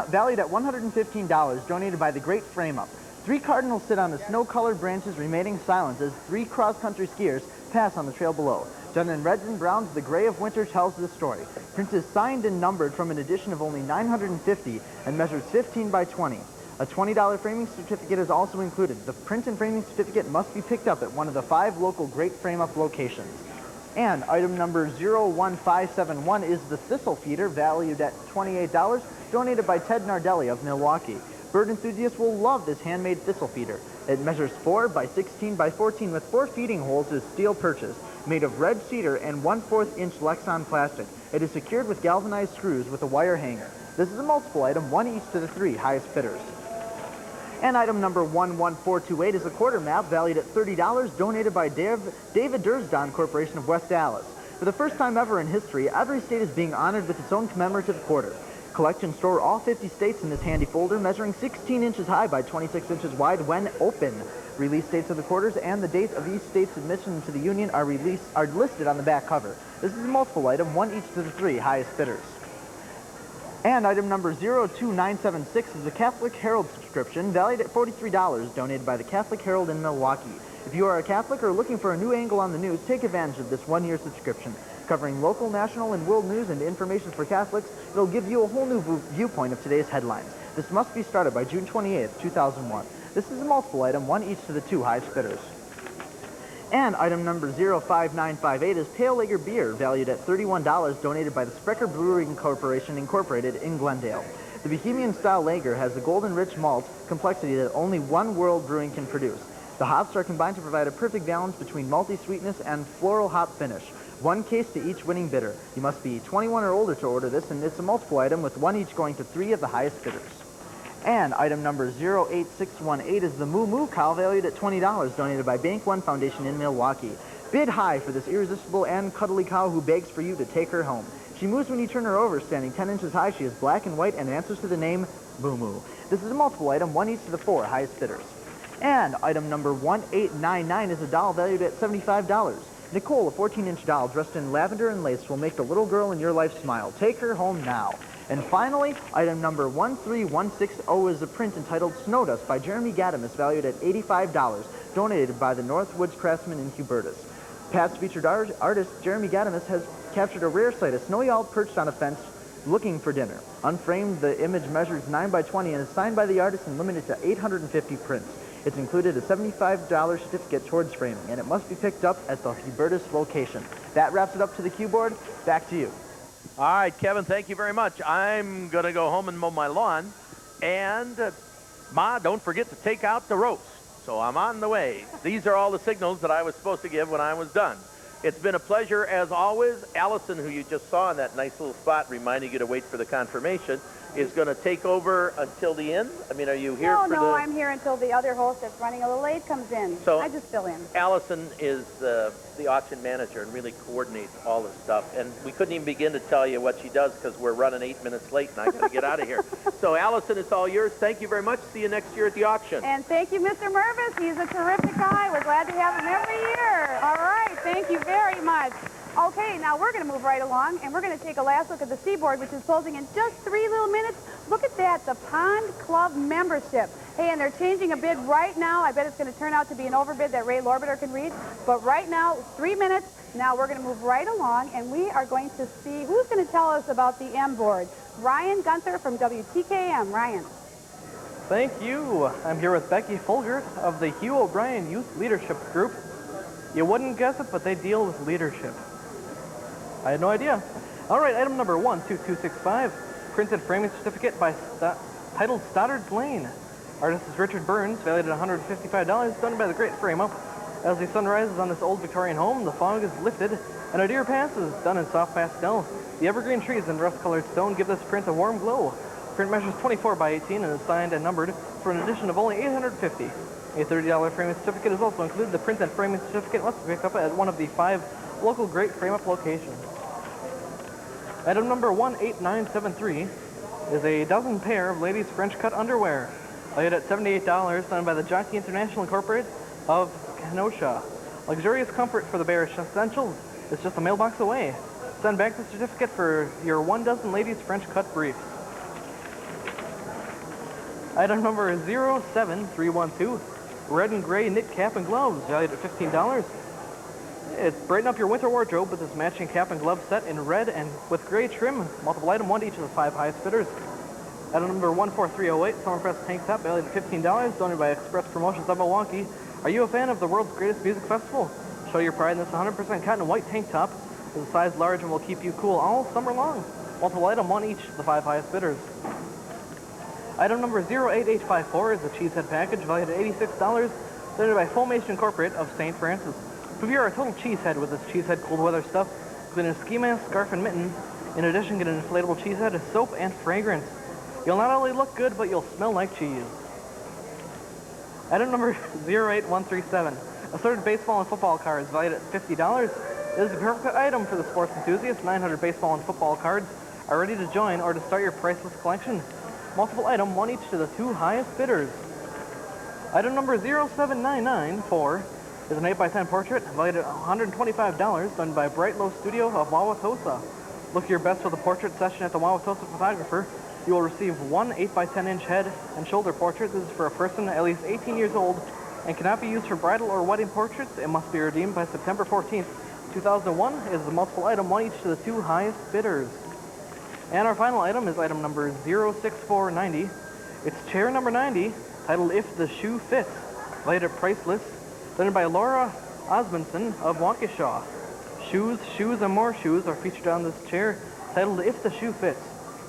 valued at $115, donated by the Great Frame Up. 3 cardinals sit on the snow-colored branches, remaining silent as 3 cross-country skiers pass on the trail below. Done in reds and browns, the gray of winter tells the story. Print is signed and numbered from an edition of only 950 and measures 15 by 20. A $20 framing certificate is also included. The print and framing certificate must be picked up at one of the 5 local Great Frame Up locations. And item number 01571 is the Thistle Feeder, valued at $28, donated by Ted Nardelli of Milwaukee. Bird enthusiasts will love this handmade thistle feeder. It measures 4 by 16 by 14 with 4 feeding holes with steel perches, made of red cedar and 1/4 inch Lexan plastic. It is secured with galvanized screws with a wire hanger. This is a multiple item, 1 each to the 3 highest bidders. And item number 11428 is a quarter map valued at $30, donated by David Dursdon Corporation of West Dallas. For the first time ever in history, every state is being honored with its own commemorative quarter. Collect and store all 50 states in this handy folder, measuring 16 inches high by 26 inches wide when open. Release dates of the quarters and the date of each state's admission to the Union are listed on the back cover. This is a multiple item, 1 each to the 3 highest bidders. And item number 02976 is a Catholic Herald subscription, valued at $43, donated by the Catholic Herald in Milwaukee. If you are a Catholic or looking for a new angle on the news, take advantage of this 1-year subscription. Covering local, national, and world news and information for Catholics, it'll give you a whole new viewpoint of today's headlines. This must be started by June 28th, 2001. This is a multiple item, 1 each to the 2 highest bidders. And item number 05958 is Pale Lager Beer, valued at $31, donated by the Sprecher Brewing Corporation, Incorporated in Glendale. The Bohemian-style lager has the golden rich malt complexity that only one world brewing can produce. The hops are combined to provide a perfect balance between malty sweetness and floral hop finish. 1 case to each winning bidder. You must be 21 or older to order this, and it's a multiple item with 1 each going to 3 of the highest bidders. And item number 08618 is the Moo Moo cow, valued at $20, donated by Bank One Foundation in Milwaukee. Bid high for this irresistible and cuddly cow who begs for you to take her home. She moves when you turn her over, standing 10 inches high. She is black and white and answers to the name Moo Moo. This is a multiple item, one each to the 4 highest bidders. And item number 1899 is a doll valued at $75. Nicole, a 14-inch doll dressed in lavender and lace, will make the little girl in your life smile. Take her home now. And finally, item number 13160 is a print entitled Snow Dust by Jeremy Gadamus, valued at $85, donated by the Northwoods Craftsman in Hubertus. Past featured artist Jeremy Gadamus has captured a rare sight, a snowy owl perched on a fence looking for dinner. Unframed, the image measures 9 by 20 and is signed by the artist and limited to 850 prints. It's included a $75 certificate towards framing, and it must be picked up at the Hubertus location. That wraps it up to the cue board. Back to you. All right, Kevin, thank you very much. I'm going to go home and mow my lawn. And, Ma, don't forget to take out the roast. So I'm on the way. These are all the signals that I was supposed to give when I was done. It's been a pleasure, as always. Allison, who you just saw in that nice little spot reminding you to wait for the confirmation, is going to take over until the end. I mean, are you here for the... No, I'm here until the other host that's running a little late comes in. So I just fill in. Allison is the auction manager and really coordinates all this stuff. And we couldn't even begin to tell you what she does because we're running 8 minutes late and I got to get out of here. So, Allison, it's all yours. Thank you very much. See you next year at the auction. And thank you, Mr. Mervis. He's a terrific guy. We're glad to have him every year. All right. Thank you very much. Okay, now we're going to move right along, and we're going to take a last look at the Seaboard, which is closing in just 3 little minutes. Look at that, the Pond Club membership. Hey, and they're changing a bid right now. I bet it's going to turn out to be an overbid that Ray Lorbiter can read. But right now, 3 minutes. Now we're going to move right along, and we are going to see who's going to tell us about the M Board. Ryan Gunther from WTKM. Ryan. Thank you. I'm here with Becky Fulgert of the Hugh O'Brien Youth Leadership Group. You wouldn't guess it, but they deal with leadership. I had no idea. All right, item number 12265, printed framing certificate by titled Stoddard's Lane. Artist is Richard Burns, valued at $155, done by the Great Frame Up. As the sun rises on this old Victorian home, the fog is lifted, and a deer passes, done in soft pastel. The evergreen trees and rust-colored stone give this print a warm glow. Print measures 24 by 18 and is signed and numbered for an edition of only $850. A $30 framing certificate is also included. The print and framing certificate must be picked up at one of the 5 local Great Frame Up locations. Item number 18973 is a dozen pair of ladies' French cut underwear, valued at $78, done by the Jockey International Incorporated of Kenosha. Luxurious comfort for the bearish essentials is just a mailbox away. Send back the certificate for your 1 dozen ladies' French cut briefs. Item number 07312, red and gray knit cap and gloves, valued at $15. It's brighten up your winter wardrobe with this matching cap and glove set in red and with gray trim. Multiple item, 1 each of the 5 highest bidders. Item number 14308, Summerfest tank top, valued at $15, donated by Express Promotions of Milwaukee. Are you a fan of the world's greatest music festival? Show your pride in this 100% cotton and white tank top. It's a size large and will keep you cool all summer long. Multiple item, 1 each of the 5 highest bidders. Item number 08854 is a cheesehead package, valued at $86, donated by Foamation Incorporated of St. Francis. If you're a total cheesehead with this cheesehead cold weather stuff, including a ski mask, scarf, and mittens, in addition get an inflatable cheesehead, soap, and fragrance. You'll not only look good, but you'll smell like cheese. Item number 08137, assorted baseball and football cards, valued at $50. It is the perfect item for the sports enthusiast. 900 baseball and football cards are ready to join or to start your priceless collection. Multiple item, 1 each to the 2 highest bidders. Item number 07994 is an 8x10 portrait, valued at $125, done by Bright Low Studio of Wauwatosa. Look your best for the portrait session at the Wauwatosa photographer. You will receive 1 8x10-inch head and shoulder portrait. This is for a person at least 18 years old and cannot be used for bridal or wedding portraits. It must be redeemed by September 14th, 2001. It is a multiple item, 1 each to the 2 highest bidders. And our final item is item number 06490. It's chair number 90, titled If the Shoe Fits, valued at priceless, done by Laura Osmondson of Waukesha. Shoes, shoes, and more shoes are featured on this chair, titled If the Shoe Fits.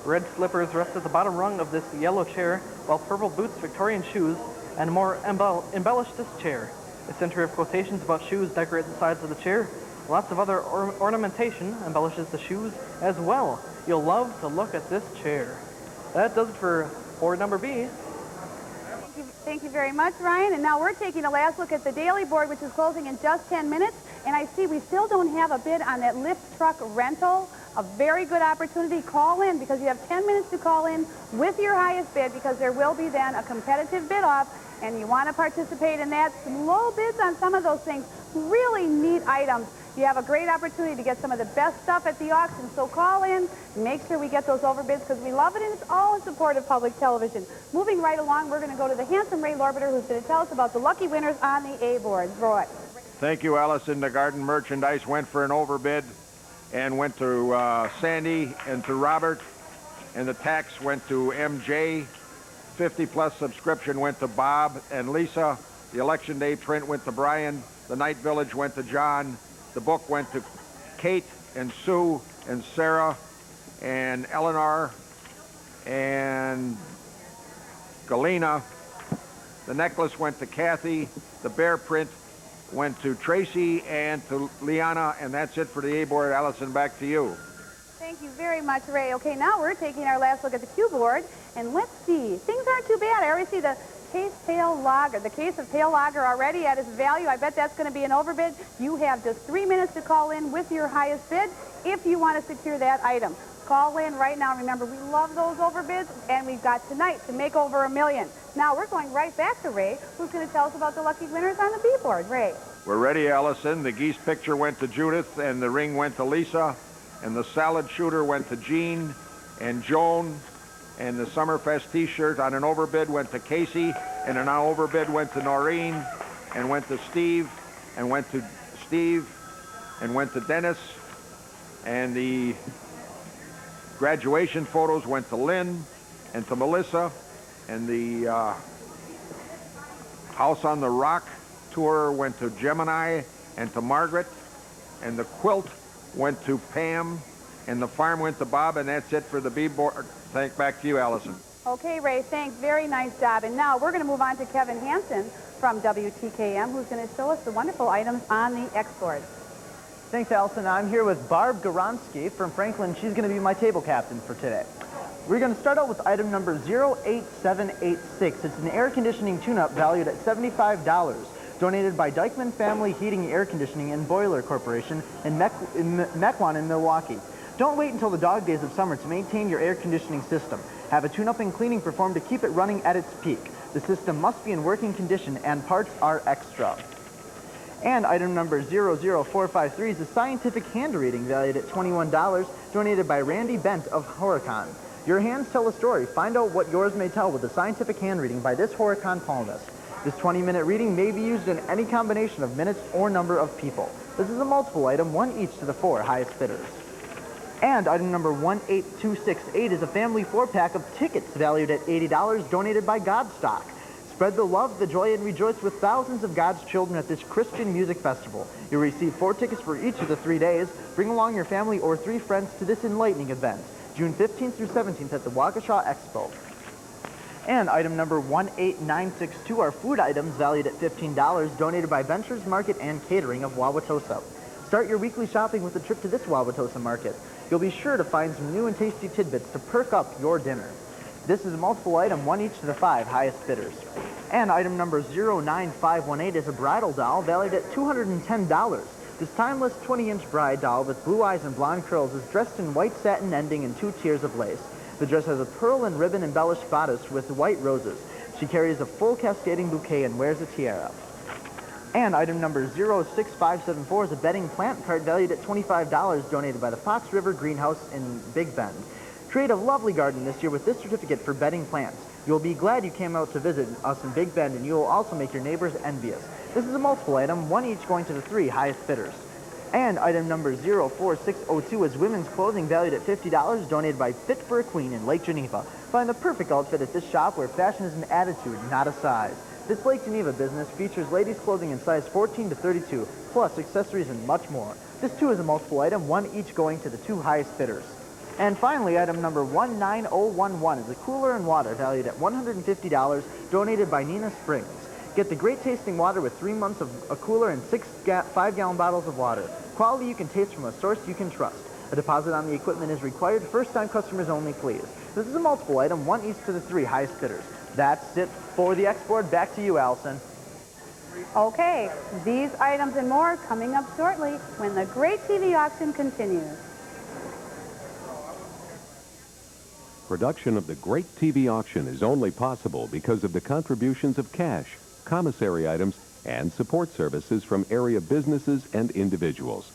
Red slippers rest at the bottom rung of this yellow chair, while purple boots, Victorian shoes, and more embellish this chair. A century of quotations about shoes decorate the sides of the chair. Lots of other ornamentation embellishes the shoes as well. You'll love to look at this chair. That does it for board number B. Thank you very much, Ryan. And now we're taking a last look at the daily board, which is closing in just 10 minutes. And I see we still don't have a bid on that lift truck rental. A very good opportunity. Call in because you have 10 minutes to call in with your highest bid because there will be then a competitive bid off. And you want to participate in that. Some low bids on some of those things. Really neat items. You have a great opportunity to get some of the best stuff at the auction. So call in, make sure we get those overbids because we love it and it's all in support of public television. Moving right along, we're going to go to the handsome Ray Lorbiter who's going to tell us about the lucky winners on the A board. Roy. Thank you, Allison. The garden merchandise went for an overbid and went to Sandy and to Robert. And the tax went to MJ. 50-plus subscription went to Bob and Lisa. The election day print went to Brian. The Night Village went to John. The book went to Kate and Sue and Sarah and Eleanor and Galena. The necklace went to Kathy. The bear print went to Tracy and to Liana. And that's it for the A board. Allison, back to you. Thank you very much, Ray. Okay, now we're taking our last look at the Q board. And let's see. Things aren't too bad. I already see the case pale lager, the case of pale lager already at its value. I bet that's going to be an overbid. You have just 3 minutes to call in with your highest bid if you want to secure that item. Call in right now. Remember, we love those overbids, and we've got tonight to make over $1 million. Now we're going right back to Ray, who's going to tell us about the lucky winners on the B board. Ray. We're ready, Allison. The geese picture went to Judith, and the ring went to Lisa, and the salad shooter went to Jean and Joan. And the Summerfest T-shirt on an overbid went to Casey, and an overbid went to Noreen, and went to Steve, and went to Steve, and went to Dennis. And the graduation photos went to Lynn and to Melissa. And the House on the Rock tour went to Gemini and to Margaret. And the quilt went to Pam. And the farm went to Bob, and that's it for the B board. Back to you, Allison. Okay, Ray, thanks. Very nice job. And now we're going to move on to Kevin Hansen from WTKM, who's going to show us the wonderful items on the X board. Thanks, Allison. I'm here with Barb Goronsky from Franklin. She's going to be my table captain for today. We're going to start out with item number 08786. It's an air conditioning tune-up valued at $75. Donated by Dykeman Family Heating, Air Conditioning, and Boiler Corporation in Mequon in Milwaukee. Don't wait until the dog days of summer to maintain your air conditioning system. Have a tune-up and cleaning performed to keep it running at its peak. The system must be in working condition and parts are extra. And item number 00453 is a scientific hand reading valued at $21, donated by Randy Bent of Horicon. Your hands tell a story. Find out what yours may tell with a scientific hand reading by this Horicon palmist. This 20-minute reading may be used in any combination of minutes or number of people. This is a multiple item, one each to the 4 highest bidders. And item number 18268 is a family 4-pack of tickets valued at $80, donated by Godstock. Spread the love, the joy, and rejoice with thousands of God's children at this Christian music festival. You'll receive 4 tickets for each of the 3 days. Bring along your family or 3 friends to this enlightening event, June 15th through 17th at the Waukesha Expo. And item number 18962 are food items valued at $15, donated by Ventures Market and Catering of Wauwatosa. Start your weekly shopping with a trip to this Wauwatosa market. You'll be sure to find some new and tasty tidbits to perk up your dinner. This is a multiple item, one each to the 5 highest bidders. And item number 09518 is a bridal doll valued at $210. This timeless 20-inch bride doll with blue eyes and blonde curls is dressed in white satin ending in 2 tiers of lace. The dress has a pearl and ribbon embellished bodice with white roses. She carries a full cascading bouquet and wears a tiara. And item number 06574 is a bedding plant cart valued at $25, donated by the Fox River Greenhouse in Big Bend. Create a lovely garden this year with this certificate for bedding plants. You'll be glad you came out to visit us in Big Bend, and you will also make your neighbors envious. This is a multiple item, one each going to the 3 highest bidders. And item number 04602 is women's clothing valued at $50, donated by Fit for a Queen in Lake Geneva. Find the perfect outfit at this shop where fashion is an attitude, not a size. This Lake Geneva business features ladies' clothing in size 14 to 32, plus accessories and much more. This too is a multiple item, one each going to the 2 highest bidders. And finally, item number 19011 is a cooler and water valued at $150, donated by Nina Springs. Get the great tasting water with 3 months of a cooler and 6 5-gallon bottles of water. Quality you can taste from a source you can trust. A deposit on the equipment is required. First-time customers only, please. This is a multiple item, one each to the 3 highest bidders. That's it for the X board. Back to you, Allison. Okay, these items and more coming up shortly when the great TV auction continues. Production of the Great TV Auction is only possible because of the contributions of cash, commissary items, and support services from area businesses and individuals.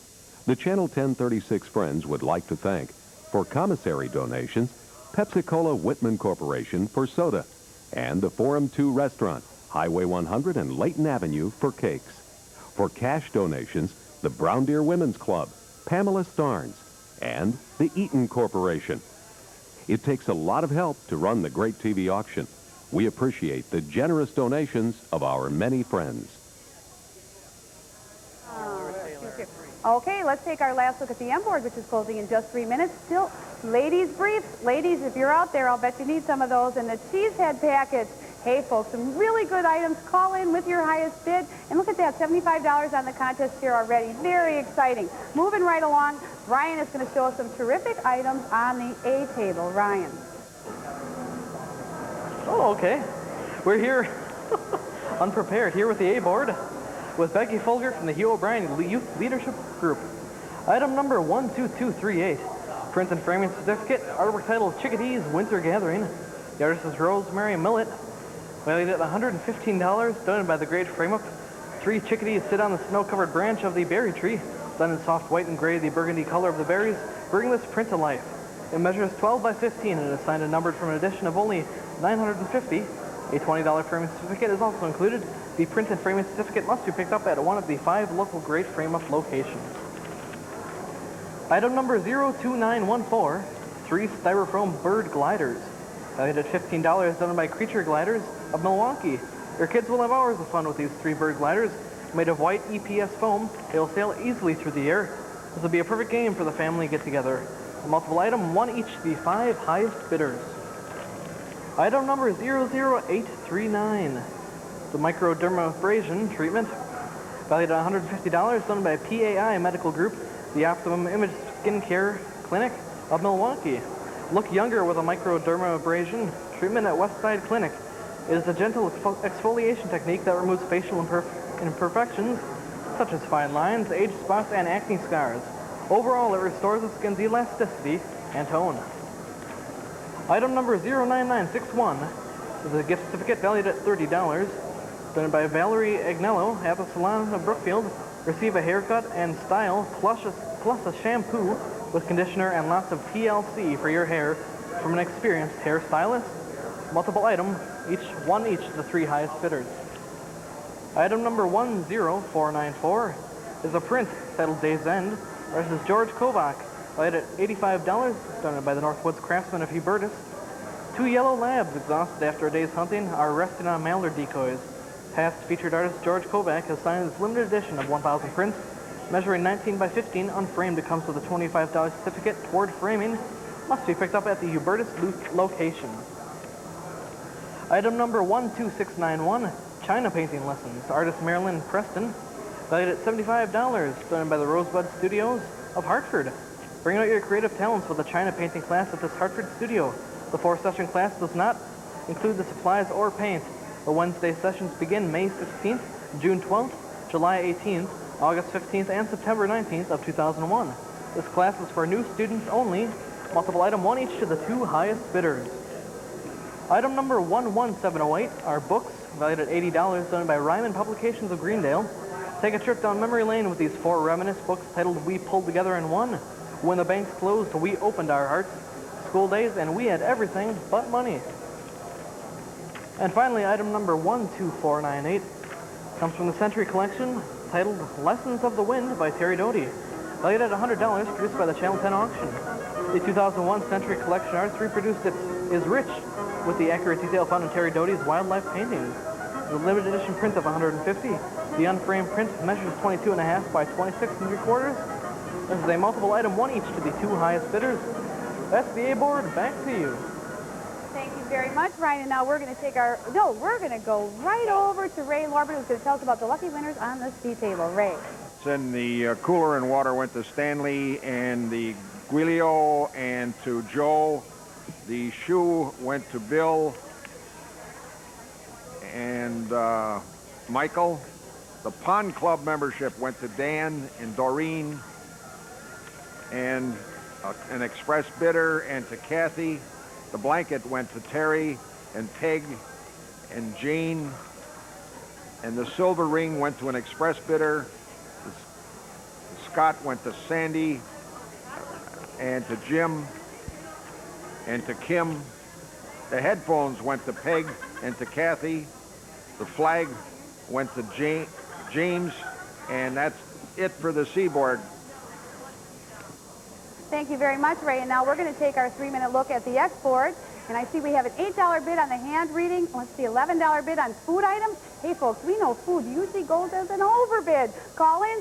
The Channel 1036 friends would like to thank, for commissary donations, Pepsi-Cola Whitman Corporation for soda, and the Forum 2 Restaurant, Highway 100 and Layton Avenue for cakes. For cash donations, the Brown Deer Women's Club, Pamela Starnes, and the Eaton Corporation. It takes a lot of help to run the Great TV Auction. We appreciate the generous donations of our many friends. Okay, let's take our last look at the M board, which is closing in just 3 minutes. Still, ladies' briefs. Ladies, if you're out there, I'll bet you need some of those. And the Cheesehead package. Hey, folks, some really good items. Call in with your highest bid. And look at that, $75 on the contest here already. Very exciting. Moving right along, Ryan is going to show us some terrific items on the A table. Ryan. Oh, okay. We're here, unprepared, here with the A board, with Becky Folger from the Hugh O'Brien Youth Leadership Group. Item number 12238, print and framing certificate, artwork titled Chickadees Winter Gathering. The artist is Rosemary Millett. Valued at $115, done by the great frame-up. 3 chickadees sit on the snow-covered branch of the berry tree, done in soft white and gray, the burgundy color of the berries, bring this print to life. It measures 12 by 15 and is signed and numbered from an edition of only $950. A $20 framing certificate is also included. The print and framing certificate must be picked up at one of the 5 local great frame-up locations. Item number 02914, 3 styrofoam bird gliders. Valued at $15, done by Creature Gliders of Milwaukee. Your kids will have hours of fun with these 3 bird gliders. Made of white EPS foam, they will sail easily through the air. This will be a perfect game for the family get-together. A multiple item, one each, the 5 highest bidders. Item number 00839, the microdermabrasion treatment. Valued at $150, done by PAI Medical Group, the Optimum Image Skincare Clinic of Milwaukee. Look younger with a microdermabrasion treatment at Westside Clinic. It is a gentle exfoliation technique that removes facial imperfections, such as fine lines, age spots, and acne scars. Overall, it restores the skin's elasticity and tone. Item number 09961 is a gift certificate valued at $30, done by Valerie Agnello at the Salon of Brookfield. Receive a haircut and style plus a shampoo with conditioner and lots of TLC for your hair from an experienced hairstylist. Multiple item, one each of the 3 highest bidders. Item number 10494 is a print titled Day's End. This is George Kovac, valued at $85, done by the Northwoods Craftsman of Hubertus. 2 yellow labs exhausted after a day's hunting are resting on mallard decoys. Past featured artist George Kovac has signed this limited edition of 1,000 prints. Measuring 19 by 15, unframed, it comes with a $25 certificate toward framing. Must be picked up at the Hubertus location. Item number 12691, China Painting Lessons. Artist Marilyn Preston, valued at $75, done by the Rosebud Studios of Hartford. Bring out your creative talents with a China painting class at this Hartford studio. The 4-session class does not include the supplies or paint. The Wednesday sessions begin May 16th, June 12th, July 18th, August 15th, and September 19th of 2001. This class is for new students only. Multiple item, one each to the 2 highest bidders. Item number 11708 are books, valued at $80, done by Ryman Publications of Greendale. Take a trip down memory lane with these 4 reminiscent books titled We Pulled Together in One. When the banks closed, we opened our hearts. School days, and we had everything but money. And finally, item number 12498 comes from the Century Collection, titled Lessons of the Wind by Terry Doty. Valued at $100, produced by the Channel 10 auction. The 2001 Century Collection Arts reproduced is rich with the accurate detail found in Terry Doty's wildlife paintings. The limited edition print of 150. The unframed print measures 22.5 by 26.75. This is a multiple item, one each to the 2 highest bidders. That's the A board. Back to you. Thank you very much, Ryan. And now we're going to we're going to go right over to Ray Lorber, who's going to tell us about the lucky winners on the C table. Ray. Then the cooler and water went to Stanley and the Guilio and to Joe. The shoe went to Bill. and Michael. The Pond Club membership went to Dan and Doreen, and an express bidder, and to Kathy. The blanket went to Terry and Peg and Jean, and the silver ring went to an express bidder. The Scott went to Sandy and to Jim and to Kim. The headphones went to Peg and to Kathy. The flag went to James, and that's it for the Seaboard. Thank you very much, Ray. And now we're going to take our 3-minute look at the X-board. And I see we have an $8 bid on the hand reading. Let's see, $11 bid on food items. Hey, folks, we know food usually goes as an overbid. Call in